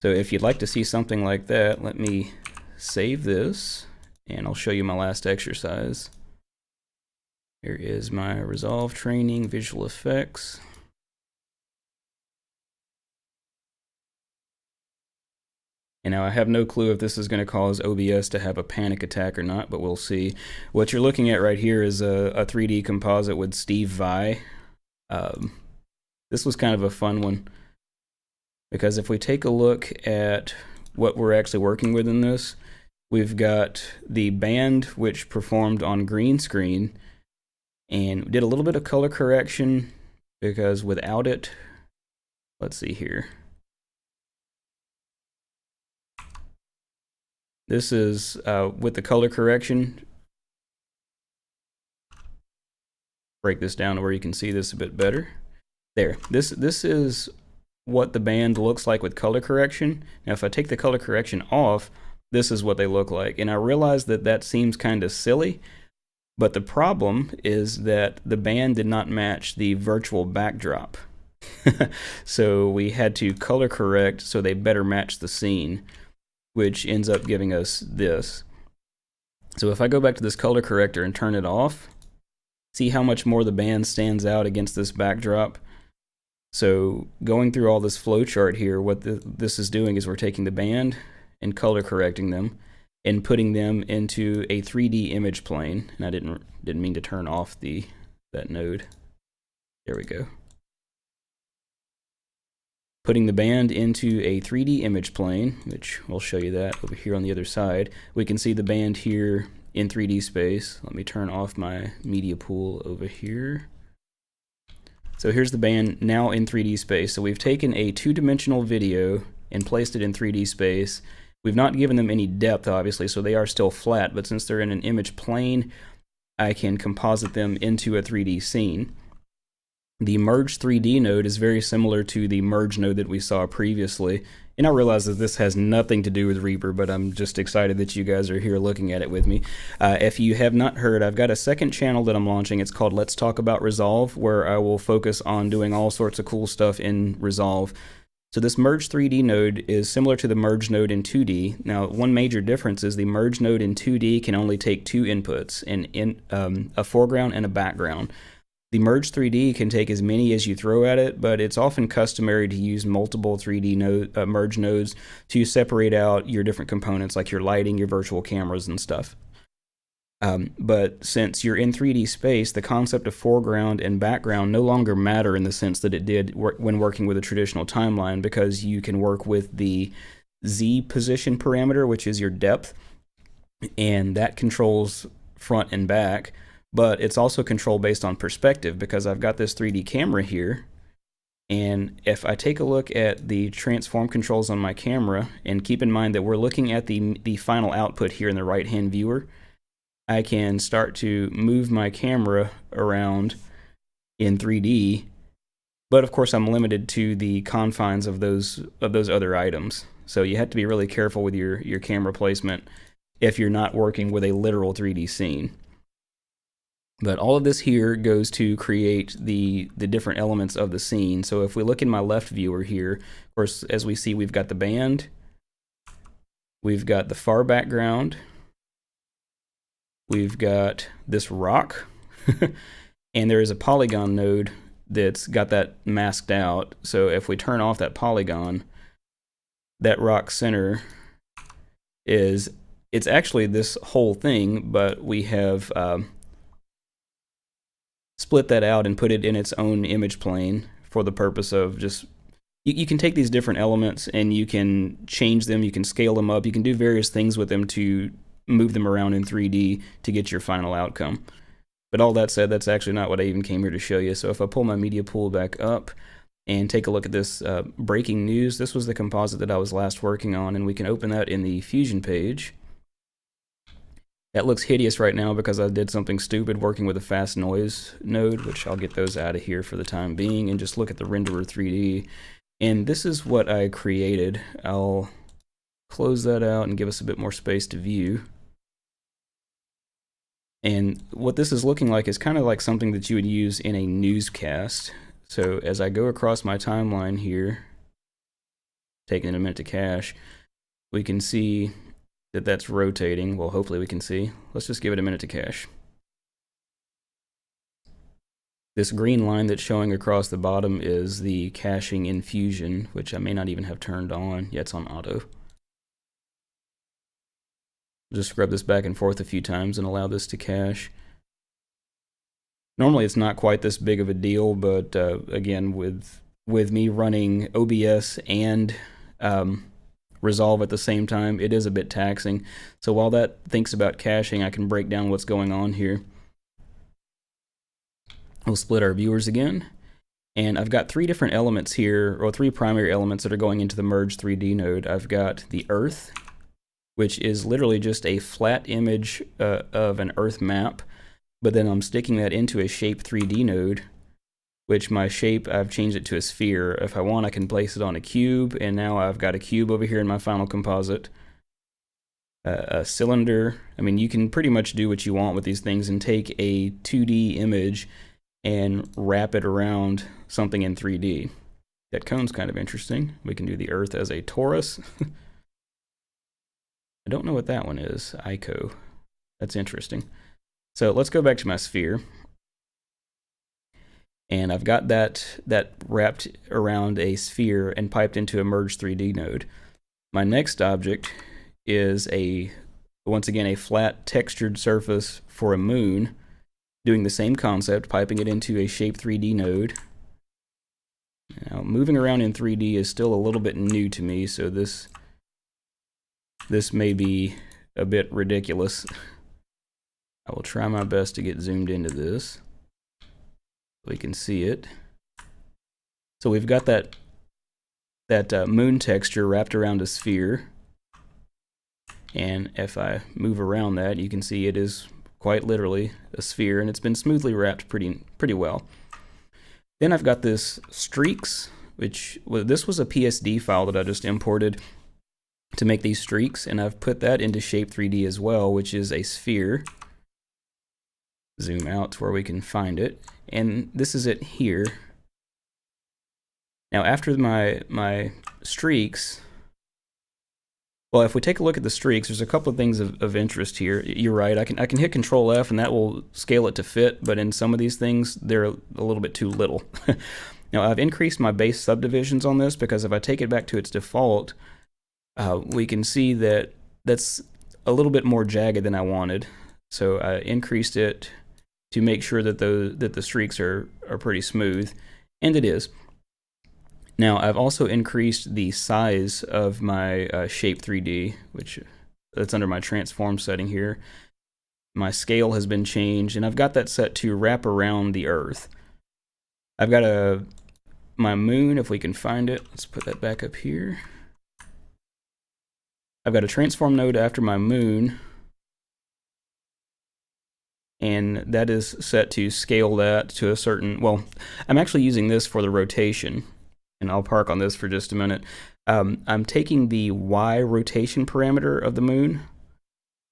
So if you'd like to see something like that, let me save this, and I'll show you my last exercise. Here is my Resolve training, visual effects. And now I have no clue if this is going to cause OBS to have a panic attack or not, but we'll see. What you're looking at right here is a 3D composite with Steve Vai. This was kind of a fun one, because if we take a look at what we're actually working with in this, we've got the band, which performed on green screen, and did a little bit of color correction, because without it, let's see here. This is with the color correction. Break this down to where you can see this a bit better. There, this is what the band looks like with color correction. Now if I take the color correction off, this is what they look like. And I realize that that seems kind of silly, but the problem is that the band did not match the virtual backdrop. So we had to color correct so they better match the scene, which ends up giving us this. So if I go back to this color corrector and turn it off, see how much more the band stands out against this backdrop. So going through all this flowchart here, what this is doing is we're taking the band and color correcting them and putting them into a 3D image plane. And I didn't mean to turn off that node. There we go. Putting the band into a 3D image plane, which we'll show you that over here on the other side. We can see the band here in 3D space. Let me turn off my media pool over here. So here's the band now in 3D space. So we've taken a two-dimensional video and placed it in 3D space. We've not given them any depth, obviously, so they are still flat, but since they're in an image plane, I can composite them into a 3D scene. The Merge 3D node is very similar to the Merge node that we saw previously, and I realize that this has nothing to do with Reaper, but I'm just excited that you guys are here looking at it with me. If you have not heard, I've got a second channel that I'm launching. It's called Let's Talk About Resolve, where I will focus on doing all sorts of cool stuff in Resolve. So this Merge 3D node is similar to the Merge node in 2D. Now, one major difference is the Merge node in 2D can only take two inputs, a foreground and a background. The Merge 3D can take as many as you throw at it, but it's often customary to use multiple 3D Merge nodes to separate out your different components, like your lighting, your virtual cameras, and stuff. But since you're in 3D space, the concept of foreground and background no longer matter in the sense that it did when working with a traditional timeline, because you can work with the Z position parameter, which is your depth, and that controls front and back. But it's also controlled based on perspective, because I've got this 3D camera here, And if I take a look at the transform controls on my camera, and keep in mind that we're looking at the final output here in the right-hand viewer, I can start to move my camera around in 3D, but of course I'm limited to the confines of those other items. So you have to be really careful with your camera placement if you're not working with a literal 3D scene. But all of this here goes to create the different elements of the scene. So if we look in my left viewer here, of course, as we see, we've got the band, we've got the far background, we've got this rock, and there is a polygon node that's got that masked out. So if we turn off that polygon, that rock center it's actually this whole thing, but we have split that out and put it in its own image plane for the purpose of just, you can take these different elements and you can change them, you can scale them up, you can do various things with them to move them around in 3D to get your final outcome. But all that said, that's actually not what I even came here to show you. So if I pull my media pool back up and take a look at this breaking news, this was the composite that I was last working on, and we can open that in the Fusion page. That looks hideous right now because I did something stupid working with a fast noise node, which I'll get those out of here for the time being, and just look at the renderer 3D. And this is what I created. I'll close that out and give us a bit more space to view. And what this is looking like is kind of like something that you would use in a newscast. So as I go across my timeline here, taking a minute to cache, we can see that that's rotating. Well, hopefully we can see. Let's just give it a minute to cache. This green line that's showing across the bottom is the caching in Fusion, which I may not even have turned on. Yeah, it's on auto. Just scrub this back and forth a few times and allow this to cache. Normally it's not quite this big of a deal, but again, with me running OBS and Resolve at the same time, it is a bit taxing. So while that thinks about caching, I can break down what's going on here. We'll split our viewers again, and I've got three different elements here, or three primary elements that are going into the Merge 3D node. I've got the Earth, which is literally just a flat image of an Earth map, but then I'm sticking that into a Shape 3D node, which my shape, I've changed it to a sphere. If I want, I can place it on a cube, and now I've got a cube over here in my final composite. A cylinder. I mean, you can pretty much do what you want with these things and take a 2D image and wrap it around something in 3D. That cone's kind of interesting. We can do the Earth as a torus. I don't know what that one is. Ico. That's interesting. So let's go back to my sphere. And I've got that wrapped around a sphere and piped into a Merge 3D node. My next object is once again a flat textured surface for a moon, doing the same concept, piping it into a Shape 3D node. Now, moving around in 3D is still a little bit new to me, so this may be a bit ridiculous. I will try my best to get zoomed into this. We can see it. So we've got that moon texture wrapped around a sphere, and if I move around that, you can see it is quite literally a sphere, and it's been smoothly wrapped pretty well. Then I've got this streaks, this was a PSD file that I just imported to make these streaks, and I've put that into Shape 3D as well, which is a sphere. Zoom out to where we can find it. And this is it here. Now after my streaks, well, if we take a look at the streaks, there's a couple of things of interest here. You're right, I can hit Control F and that will scale it to fit, but in some of these things, they're a little bit too little. Now I've increased my base subdivisions on this because if I take it back to its default, we can see that that's a little bit more jagged than I wanted. So I increased it to make sure that the streaks are pretty smooth, and it is. Now I've also increased the size of my Shape 3D, which that's under my transform setting here. My scale has been changed, and I've got that set to wrap around the Earth. I've got my moon, if we can find it. Let's put that back up here. I've got a transform node after my moon, and that is set to scale that to a certain, well, I'm actually using this for the rotation, and I'll park on this for just a minute. I'm taking the Y rotation parameter of the moon,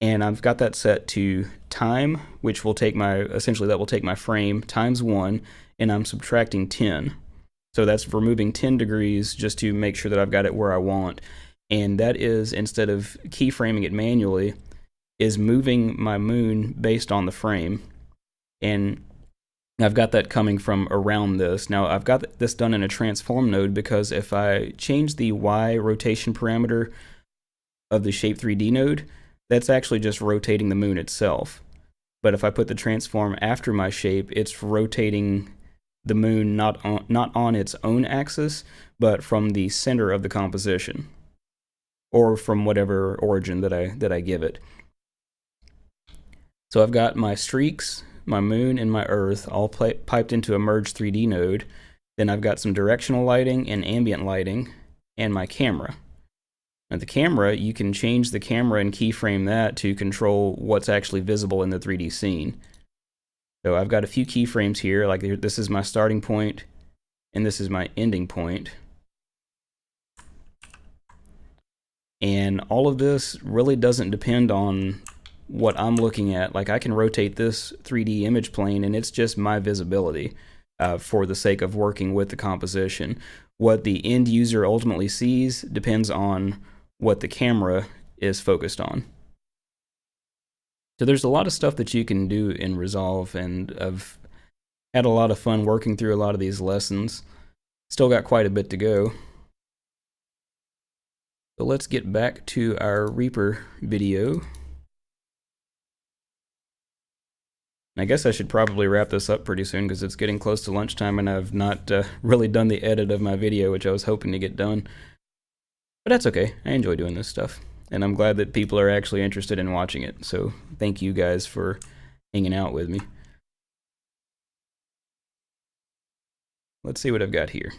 and I've got that set to time, which will take my, essentially that will take my frame times 1, and I'm subtracting 10. So that's removing 10 degrees just to make sure that I've got it where I want. And that is, instead of keyframing it manually, is moving my moon based on the frame. And I've got that coming from around this. Now I've got this done in a transform node because if I change the Y rotation parameter of the shape 3D node, that's actually just rotating the moon itself. But if I put the transform after my shape, it's rotating the moon not on its own axis, but from the center of the composition, or from whatever origin that I give it. So I've got my streaks, my moon, and my earth all piped into a merge 3D node. Then I've got some directional lighting and ambient lighting, and my camera. Now the camera, you can change the camera and keyframe that to control what's actually visible in the 3D scene. So I've got a few keyframes here, like this is my starting point, and this is my ending point. And all of this really doesn't depend on what I'm looking at. Like I can rotate this 3D image plane and it's just my visibility for the sake of working with the composition. What the end user ultimately sees depends on what the camera is focused on. So there's a lot of stuff that you can do in Resolve, and I've had a lot of fun working through a lot of these lessons. Still got quite a bit to go. So let's get back to our Reaper video. I guess I should probably wrap this up pretty soon because it's getting close to lunchtime and I've not really done the edit of my video, which I was hoping to get done. But that's okay. I enjoy doing this stuff. And I'm glad that people are actually interested in watching it. So thank you guys for hanging out with me. Let's see what I've got here.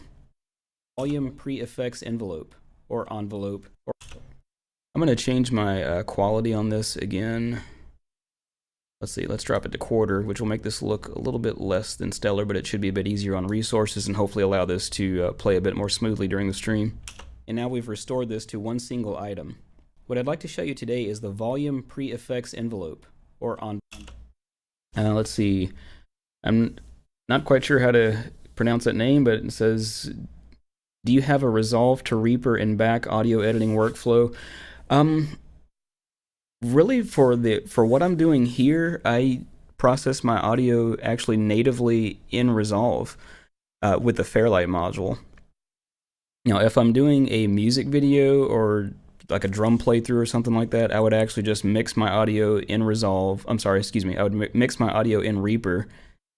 Volume pre-effects envelope, or envelope. I'm going to change my quality on this again. Let's see, let's drop it to quarter, which will make this look a little bit less than stellar, but it should be a bit easier on resources and hopefully allow this to play a bit more smoothly during the stream. And now we've restored this to one single item. What I'd like to show you today is the volume pre-effects envelope, or let's see, I'm not quite sure how to pronounce that name, but it says, do you have a Resolve to Reaper and back audio editing workflow? Really, for what I'm doing here, I process my audio actually natively in Resolve with the Fairlight module. Now, if I'm doing a music video or like a drum playthrough or something like that, I would actually just mix my audio in Resolve. I'm sorry, excuse me. I would mix my audio in Reaper,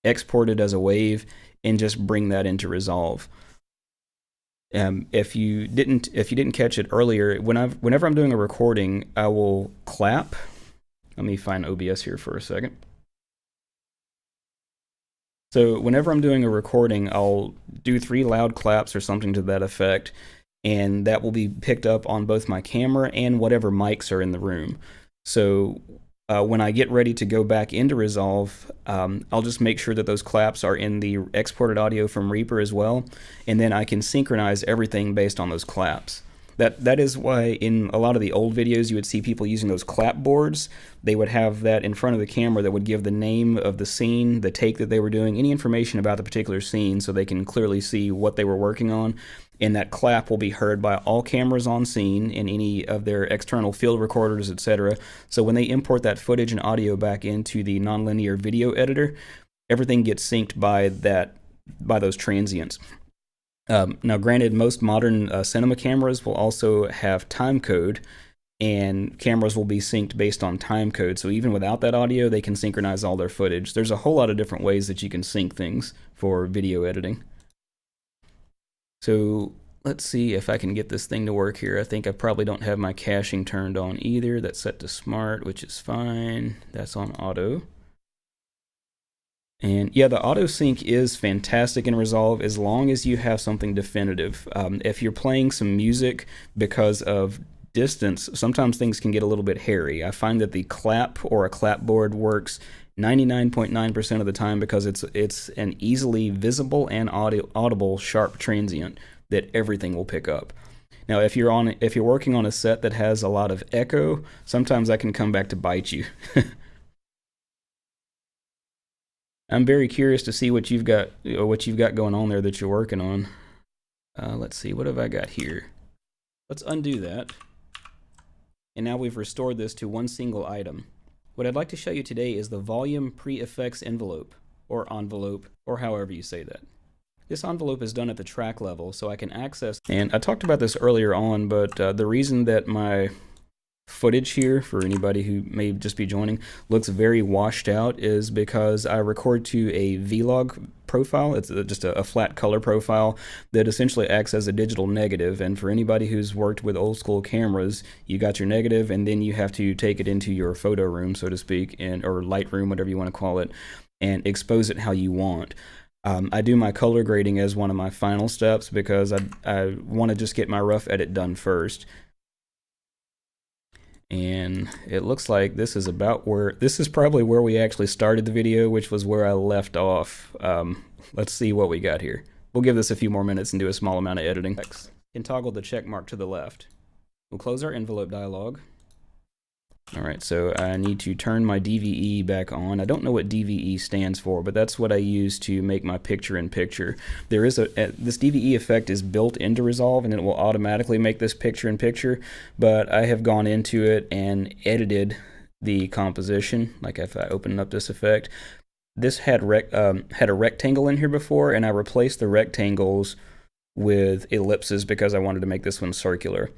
export it as a wave, and just bring that into Resolve. If you didn't catch it earlier, whenever I'm doing a recording, I will clap. Let me find OBS here for a second. So whenever I'm doing a recording, I'll do 3 loud claps or something to that effect, and that will be picked up on both my camera and whatever mics are in the room. So when I get ready to go back into Resolve, I'll just make sure that those claps are in the exported audio from Reaper as well, and then I can synchronize everything based on those claps. That is why in a lot of the old videos you would see people using those clapboards. They would have that in front of the camera that would give the name of the scene, the take that they were doing, any information about the particular scene so they can clearly see what they were working on. And that clap will be heard by all cameras on scene and any of their external field recorders, etc. So when they import that footage and audio back into the nonlinear video editor, everything gets synced by those transients. Now, granted, most modern cinema cameras will also have time code, and cameras will be synced based on time code. So even without that audio, they can synchronize all their footage. There's a whole lot of different ways that you can sync things for video editing. So let's see if I can get this thing to work here. I think I probably don't have my caching turned on either. That's set to smart, which is fine. That's on auto. And yeah, the auto sync is fantastic in Resolve as long as you have something definitive. If you're playing some music because of distance, sometimes things can get a little bit hairy. I find that the clap or a clapboard works 99.9% of the time because it's an easily visible and audible sharp transient that everything will pick up. Now, if you're working on a set that has a lot of echo, sometimes that can come back to bite you. I'm very curious to see what you've got going on there that you're working on. Let's see, what have I got here? Let's undo that. And now we've restored this to one single item. What I'd like to show you today is the volume pre-effects envelope, or envelope, or however you say that. This envelope is done at the track level, so I can access, and I talked about this earlier on, but the reason that my footage here, for anybody who may just be joining, looks very washed out is because I record to a vlog profile. It's just a flat color profile that essentially acts as a digital negative. And for anybody who's worked with old school cameras, you got your negative and then you have to take it into your photo room, so to speak, or Lightroom, whatever you want to call it, and expose it how you want. I do my color grading as one of my final steps because I want to just get my rough edit done first. And it looks like this is probably where we actually started the video, which was where I left off. Let's see what we got here. We'll give this a few more minutes and do a small amount of editing. And toggle the check mark to the left. We'll close our envelope dialog. Alright, so I need to turn my DVE back on. I don't know what DVE stands for, but that's what I use to make my picture-in-picture. There is this DVE effect is built into Resolve, and it will automatically make this picture-in-picture, but I have gone into it and edited the composition. Like if I open up this effect, this had a rectangle in here before, and I replaced the rectangles with ellipses because I wanted to make this one circular.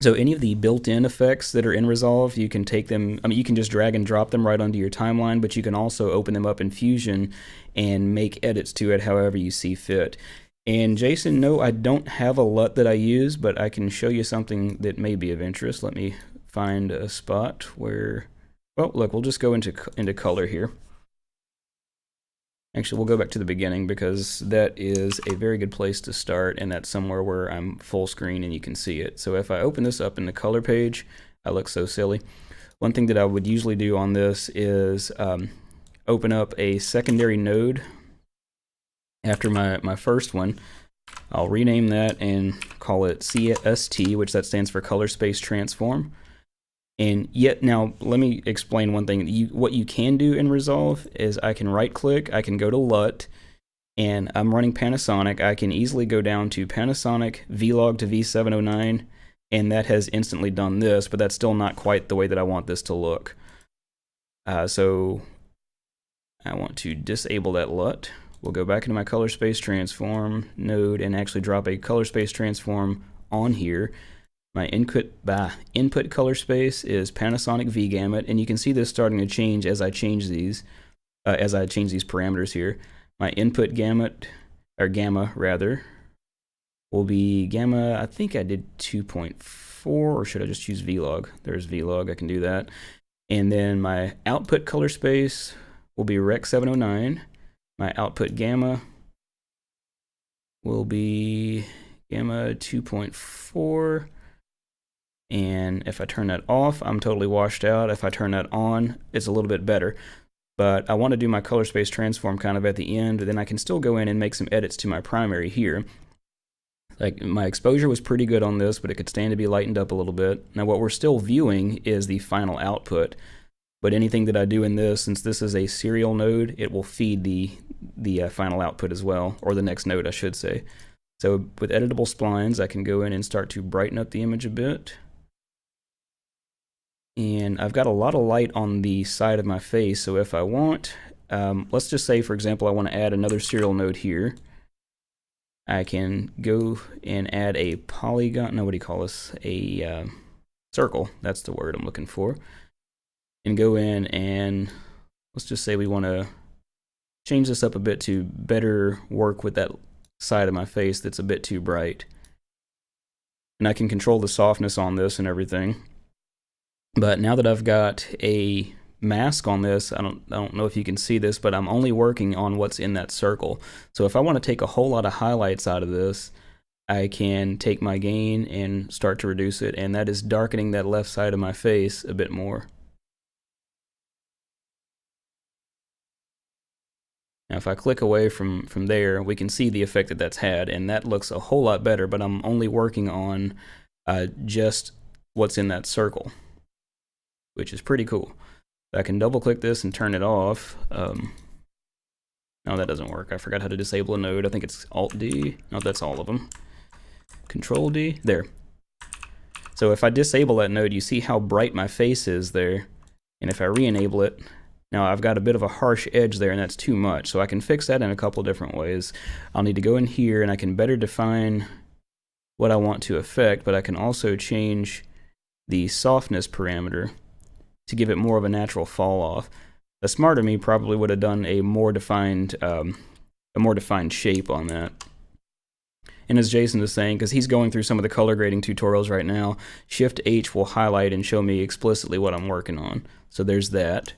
So any of the built-in effects that are in Resolve, you can take them, you can just drag and drop them right onto your timeline, but you can also open them up in Fusion and make edits to it however you see fit. And Jason, no, I don't have a LUT that I use, but I can show you something that may be of interest. Let me find a spot where, well, look, we'll just go into color here. Actually, we'll go back to the beginning because that is a very good place to start, and that's somewhere where I'm full screen and you can see it. So if I open this up in the color page, I look so silly. One thing that I would usually do on this is open up a secondary node after my first one. I'll rename that and call it CST, which that stands for Color Space Transform. And yet, now let me explain one thing. What you can do in Resolve is I can right click, I can go to LUT, and I'm running Panasonic. I can easily go down to Panasonic Vlog to V709, and that has instantly done this, but that's still not quite the way that I want this to look. So I want to disable that LUT. We'll go back into my Color Space Transform node and actually drop a Color Space Transform on here. My input color space is Panasonic V Gamut, and you can see this starting to change as I change these parameters here. My input gamut, or gamma rather, will be gamma. I think I did 2.4, or should I just choose Vlog? There's Vlog, I can do that. And then my output color space will be Rec 709. My output gamma will be gamma 2.4. And if I turn that off, I'm totally washed out. If I turn that on, it's a little bit better. But I want to do my color space transform kind of at the end, then I can still go in and make some edits to my primary here. Like my exposure was pretty good on this, but it could stand to be lightened up a little bit. Now what we're still viewing is the final output. But anything that I do in this, since this is a serial node, it will feed the final output as well, or the next node I should say. So with editable splines, I can go in and start to brighten up the image a bit. And I've got a lot of light on the side of my face, so if I want, let's just say, for example, I want to add another serial node here. I can go and add a polygon, no, what do you call this? A circle, that's the word I'm looking for. And go in and let's just say we want to change this up a bit to better work with that side of my face that's a bit too bright. And I can control the softness on this and everything. But now that I've got a mask on this, I don't know if you can see this, but I'm only working on what's in that circle. So if I want to take a whole lot of highlights out of this, I can take my gain and start to reduce it, and that is darkening that left side of my face a bit more. Now if I click away from there, we can see the effect that that's had, and that looks a whole lot better, but I'm only working on just what's in that circle, which is pretty cool. I can double click this and turn it off. No, that doesn't work. I forgot how to disable a node. I think it's Alt-D. No, that's all of them. Control-D. There. So if I disable that node, you see how bright my face is there. And if I re-enable it, now I've got a bit of a harsh edge there, and that's too much. So I can fix that in a couple different ways. I'll need to go in here, and I can better define what I want to affect, but I can also change the softness parameter to give it more of a natural fall off. A smarter me probably would have done a more defined shape on that. And as Jason is saying, because he's going through some of the color grading tutorials right now, Shift H will highlight and show me explicitly what I'm working on. So there's that.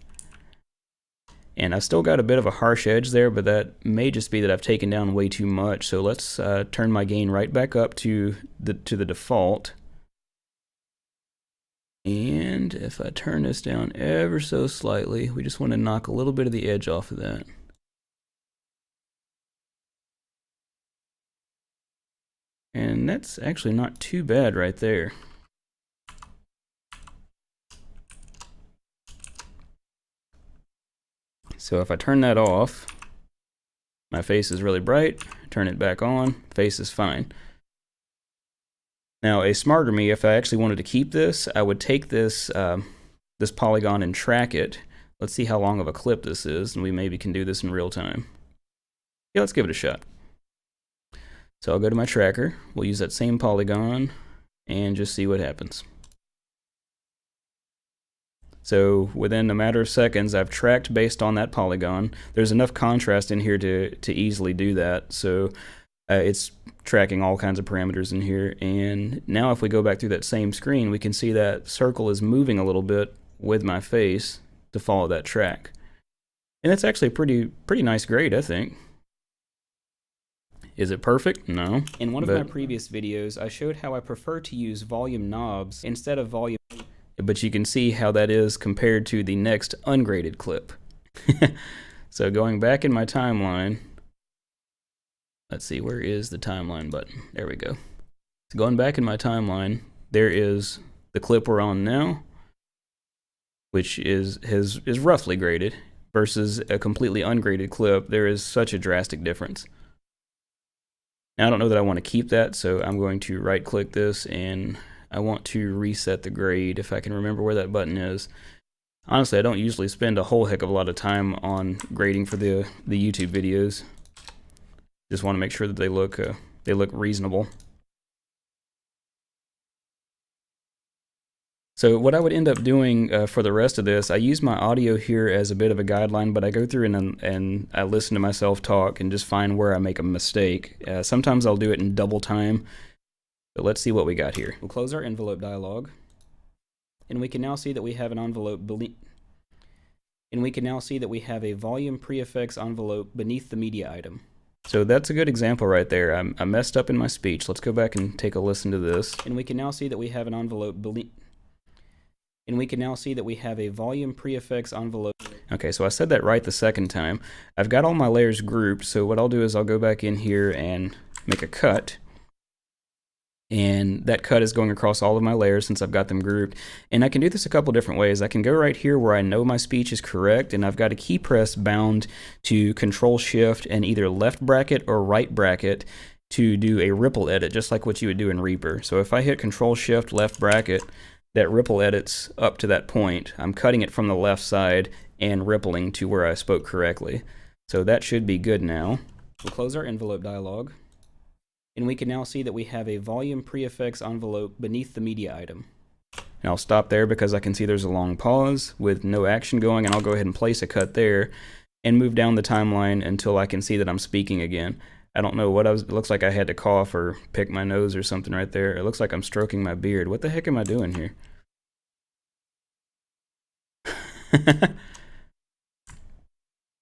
And I've still got a bit of a harsh edge there, but that may just be that I've taken down way too much. So let's turn my gain right back up to the default. And if I turn this down ever so slightly, we just want to knock a little bit of the edge off of that. And that's actually not too bad right there. So if I turn that off, my face is really bright. Turn it back on, face is fine. Now, a smarter me, if I actually wanted to keep this, I would take this this polygon and track it. Let's see how long of a clip this is, and we maybe can do this in real time. Yeah, let's give it a shot. So I'll go to my tracker, we'll use that same polygon, and just see what happens. So within a matter of seconds, I've tracked based on that polygon. There's enough contrast in here to easily do that, so it's tracking all kinds of parameters in here. And now if we go back through that same screen, we can see that circle is moving a little bit with my face to follow that track. And that's actually a pretty nice grade, I think. Is it perfect? No. In one of my previous videos, I showed how I prefer to use volume knobs instead of volume, but you can see how that is compared to the next ungraded clip. So going back in my timeline, let's see, where is the timeline button? There we go. So going back in my timeline, there is the clip we're on now, which is roughly graded, versus a completely ungraded clip. There is such a drastic difference. Now I don't know that I want to keep that, so I'm going to right click this and I want to reset the grade if I can remember where that button is. Honestly, I don't usually spend a whole heck of a lot of time on grading for the YouTube videos. Just want to make sure that they look reasonable. So what I would end up doing for the rest of this, I use my audio here as a bit of a guideline, but I go through and I listen to myself talk and just find where I make a mistake. Sometimes I'll do it in double time, but let's see what we got here. We'll close our envelope dialog, and we can now see that we have an envelope and we can now see that we have a volume pre-effects envelope beneath the media item. So that's a good example right there. I messed up in my speech. Let's go back and take a listen to this. And we can now see that we have an envelope and we can now see that we have a volume pre-effects envelope. Okay, so I said that right the second time. I've got all my layers grouped, so what I'll do is I'll go back in here and make a cut. And that cut is going across all of my layers since I've got them grouped. And I can do this a couple different ways. I can go right here where I know my speech is correct, and I've got a key press bound to Control-Shift and either left bracket or right bracket to do a ripple edit, just like what you would do in Reaper. So if I hit Control-Shift left bracket, that ripple edits up to that point. I'm cutting it from the left side and rippling to where I spoke correctly. So that should be good now. We'll close our envelope dialog, and we can now see that we have a volume pre-effects envelope beneath the media item. And I'll stop there because I can see there's a long pause with no action going, and I'll go ahead and place a cut there and move down the timeline until I can see that I'm speaking again. I don't know what it looks like I had to cough or pick my nose or something right there. It looks like I'm stroking my beard. What the heck am I doing here?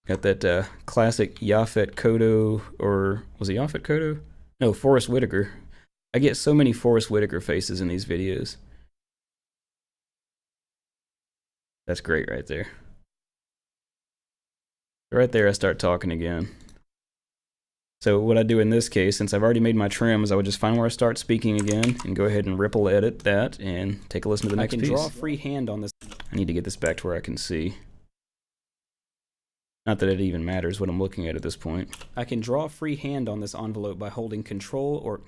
Got that classic Yaphet Kotto, or was it Yaphet Kotto? No, Forrest Whitaker. I get so many Forrest Whitaker faces in these videos. That's great right there. Right there I start talking again. So what I do in this case, since I've already made my trim, is I would just find where I start speaking again and go ahead and ripple edit that and take a listen to the next piece. I can draw freehand on this. I need to get this back to where I can see. Not that it even matters what I'm looking at this point. I can draw freehand on this envelope by holding Control or...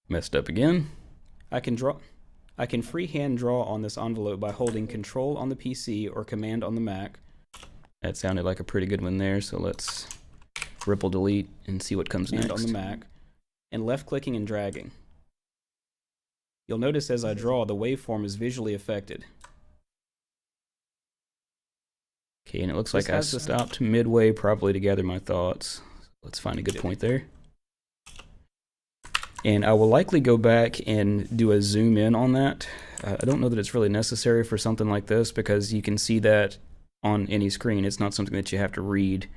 Messed up again. I can freehand draw on this envelope by holding Control on the PC or Command on the Mac. That sounded like a pretty good one there, so let's ripple delete and see what comes next. On the Mac, and left-clicking and dragging. You'll notice as I draw, the waveform is visually affected. Okay, and it looks like I stopped midway probably to gather my thoughts. Let's find a good point there. And I will likely go back and do a zoom in on that. I don't know that it's really necessary for something like this because you can see that on any screen. It's not something that you have to read.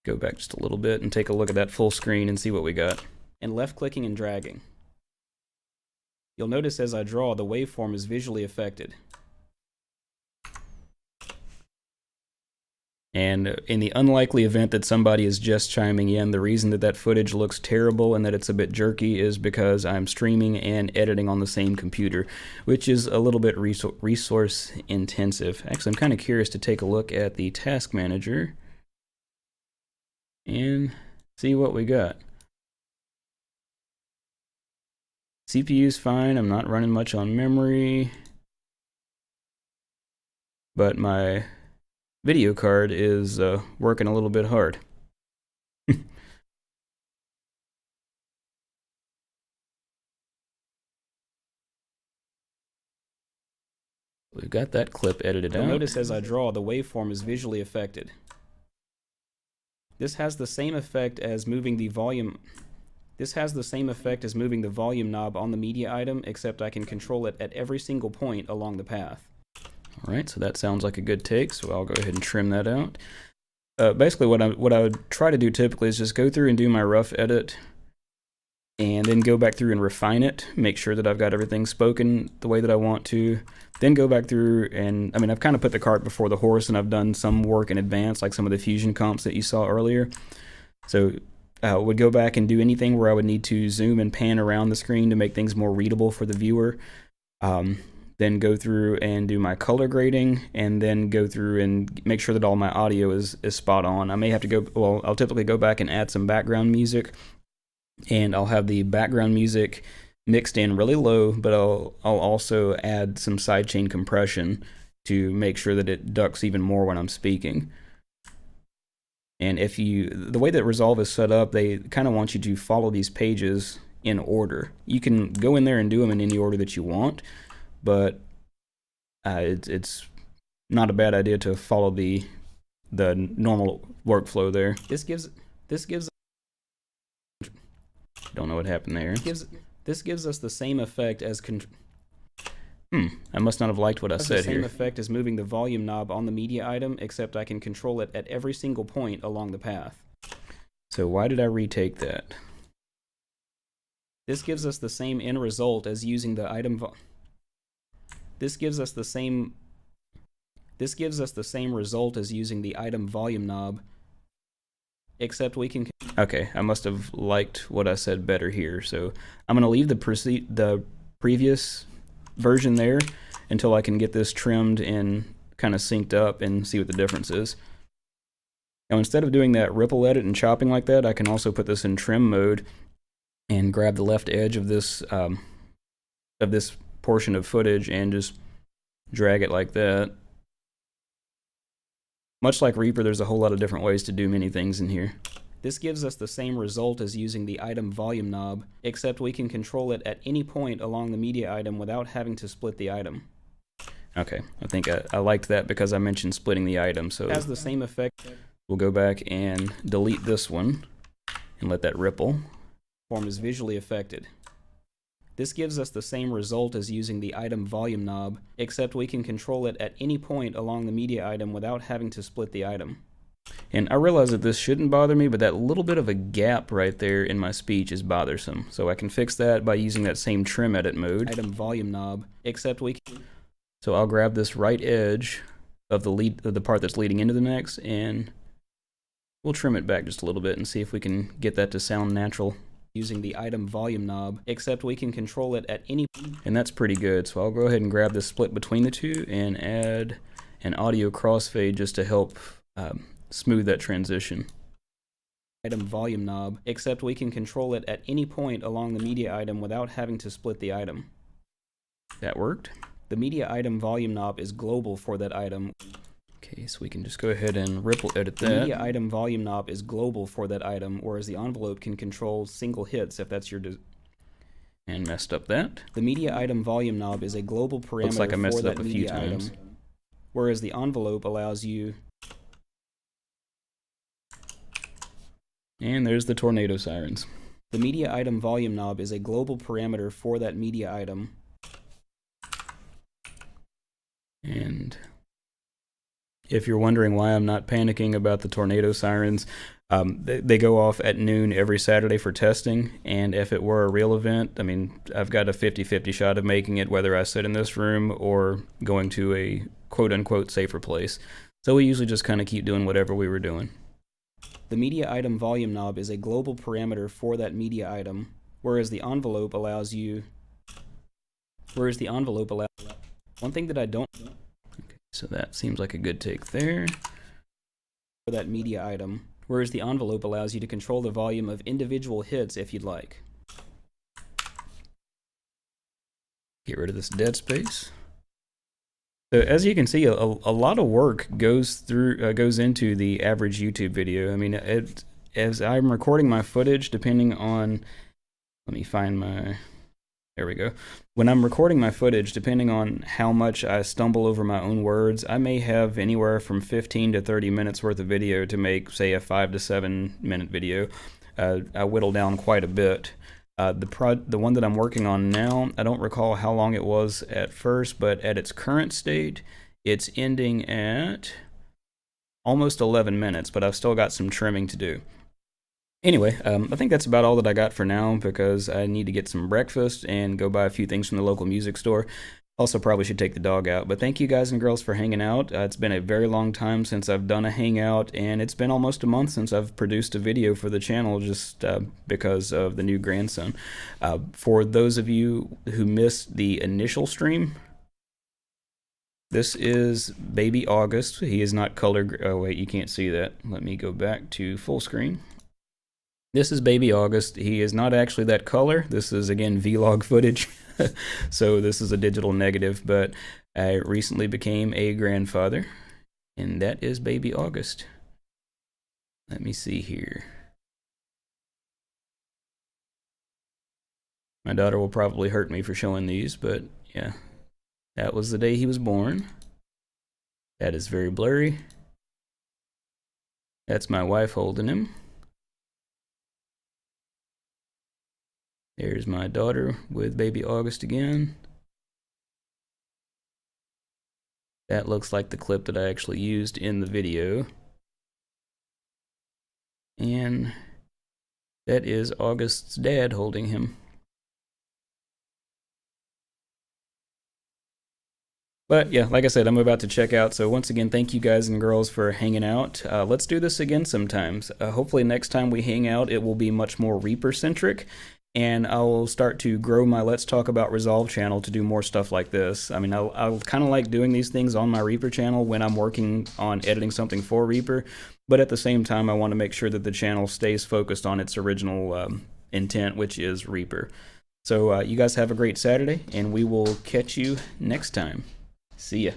Go back just a little bit and take a look at that full screen and see what we got. And left-clicking and dragging. You'll notice as I draw, the waveform is visually affected. And in the unlikely event that somebody is just chiming in, the reason that that footage looks terrible and that it's a bit jerky is because I'm streaming and editing on the same computer, which is a little bit resource intensive. Actually, I'm kind of curious to take a look at the task manager and see what we got. CPU's fine, I'm not running much on memory, but my video card is working a little bit hard. We've got that clip edited out. Notice as I draw, the waveform is visually affected. This has the same effect as moving the volume. This has the same effect as moving the volume knob on the media item, except I can control it at every single point along the path. Alright, so that sounds like a good take, so I'll go ahead and trim that out. Basically what I would try to do typically is just go through and do my rough edit, and then go back through and refine it, make sure that I've got everything spoken the way that I want to, then go back through and, I've kind of put the cart before the horse and I've done some work in advance, like some of the fusion comps that you saw earlier. So I would go back and do anything where I would need to zoom and pan around the screen to make things more readable for the viewer. Then go through and do my color grading, and then go through and make sure that all my audio is spot on. I may have to go, well, I'll typically go back and add some background music, and I'll have the background music mixed in really low, but I'll also add some sidechain compression to make sure that it ducks even more when I'm speaking. And the way that Resolve is set up, they kind of want you to follow these pages in order. You can go in there and do them in any order that you want, but it's not a bad idea to follow the normal workflow there. This gives don't know what happened there. This gives us the same effect as I must not have liked what I said here. The same effect as moving the volume knob on the media item, except I can control it at every single point along the path. So why did I retake that? This gives us the same end result as using the item This gives us the same result as using the item volume knob, except we can... Okay, I must have liked what I said better here, so I'm going to leave the previous version there until I can get this trimmed and kind of synced up and see what the difference is. Now, instead of doing that ripple edit and chopping like that, I can also put this in trim mode and grab the left edge of this portion of footage and just drag it like that. Much like Reaper, there's a whole lot of different ways to do many things in here. This gives us the same result as using the item volume knob, except we can control it at any point along the media item without having to split the item. Okay, I think I liked that because I mentioned splitting the item, so it has the same effect. We'll go back and delete this one and let that ripple. Form is visually affected. This gives us the same result as using the item volume knob, except we can control it at any point along the media item without having to split the item. And I realize that this shouldn't bother me, but that little bit of a gap right there in my speech is bothersome. So I can fix that by using that same trim edit mode. Item volume knob, except we can... So I'll grab this right edge of the part that's leading into the next, and we'll trim it back just a little bit and see if we can get that to sound natural using the item volume knob, except we can control it at any point. And that's pretty good. So I'll go ahead and grab this split between the two and add an audio crossfade just to help smooth that transition. Item volume knob, except we can control it at any point along the media item without having to split the item. That worked. The media item volume knob is global for that item. Okay, so we can just go ahead and ripple edit that. The media item volume knob is global for that item, whereas the envelope can control single hits if that's your and messed up that. The media item volume knob is a global parameter. Looks like I messed it up a few times. Whereas the envelope allows you... And there's the tornado sirens. The media item volume knob is a global parameter for that media item. And if you're wondering why I'm not panicking about the tornado sirens, they go off at noon every Saturday for testing, and if it were a real event, I mean, I've got a 50-50 shot of making it whether I sit in this room or going to a quote-unquote safer place. So we usually just kind of keep doing whatever we were doing. The media item volume knob is a global parameter for that media item, whereas the envelope allows you... One thing that I don't... Okay, so that seems like a good take there. For that media item, whereas the envelope allows you to control the volume of individual hits if you'd like. Get rid of this dead space. So as you can see, a lot of work goes into the average YouTube video. I mean, as I'm recording my footage, depending on... Let me find my... There we go. When I'm recording my footage, depending on how much I stumble over my own words, I may have anywhere from 15 to 30 minutes worth of video to make, say, a 5 to 7 minute video. I whittle down quite a bit. The one that I'm working on now, I don't recall how long it was at first, but at its current state, it's ending at almost 11 minutes, but I've still got some trimming to do. Anyway, I think that's about all that I got for now because I need to get some breakfast and go buy a few things from the local music store. Also probably should take the dog out, but thank you guys and girls for hanging out. It's been a very long time since I've done a hangout, and it's been almost a month since I've produced a video for the channel just because of the new grandson. For those of you who missed the initial stream, this is baby August. He is not color... Oh wait, you can't see that. Let me go back to full screen. This is baby August. He is not actually that color. This is, again, vlog footage. So this is a digital negative, but I recently became a grandfather, and that is baby August. Let me see here. My daughter will probably hurt me for showing these, but yeah. That was the day he was born. That is very blurry. That's my wife holding him. There's my daughter with baby August again. That looks like the clip that I actually used in the video. And that is August's dad holding him. But yeah, like I said, I'm about to check out. So once again, thank you guys and girls for hanging out. Let's do this again sometimes. Hopefully next time we hang out, it will be much more Reaper-centric. And I will start to grow my Let's Talk About Resolve channel to do more stuff like this. I mean, I kind of like doing these things on my Reaper channel when I'm working on editing something for Reaper, but at the same time, I want to make sure that the channel stays focused on its original intent, which is Reaper. So you guys have a great Saturday, and we will catch you next time. See ya.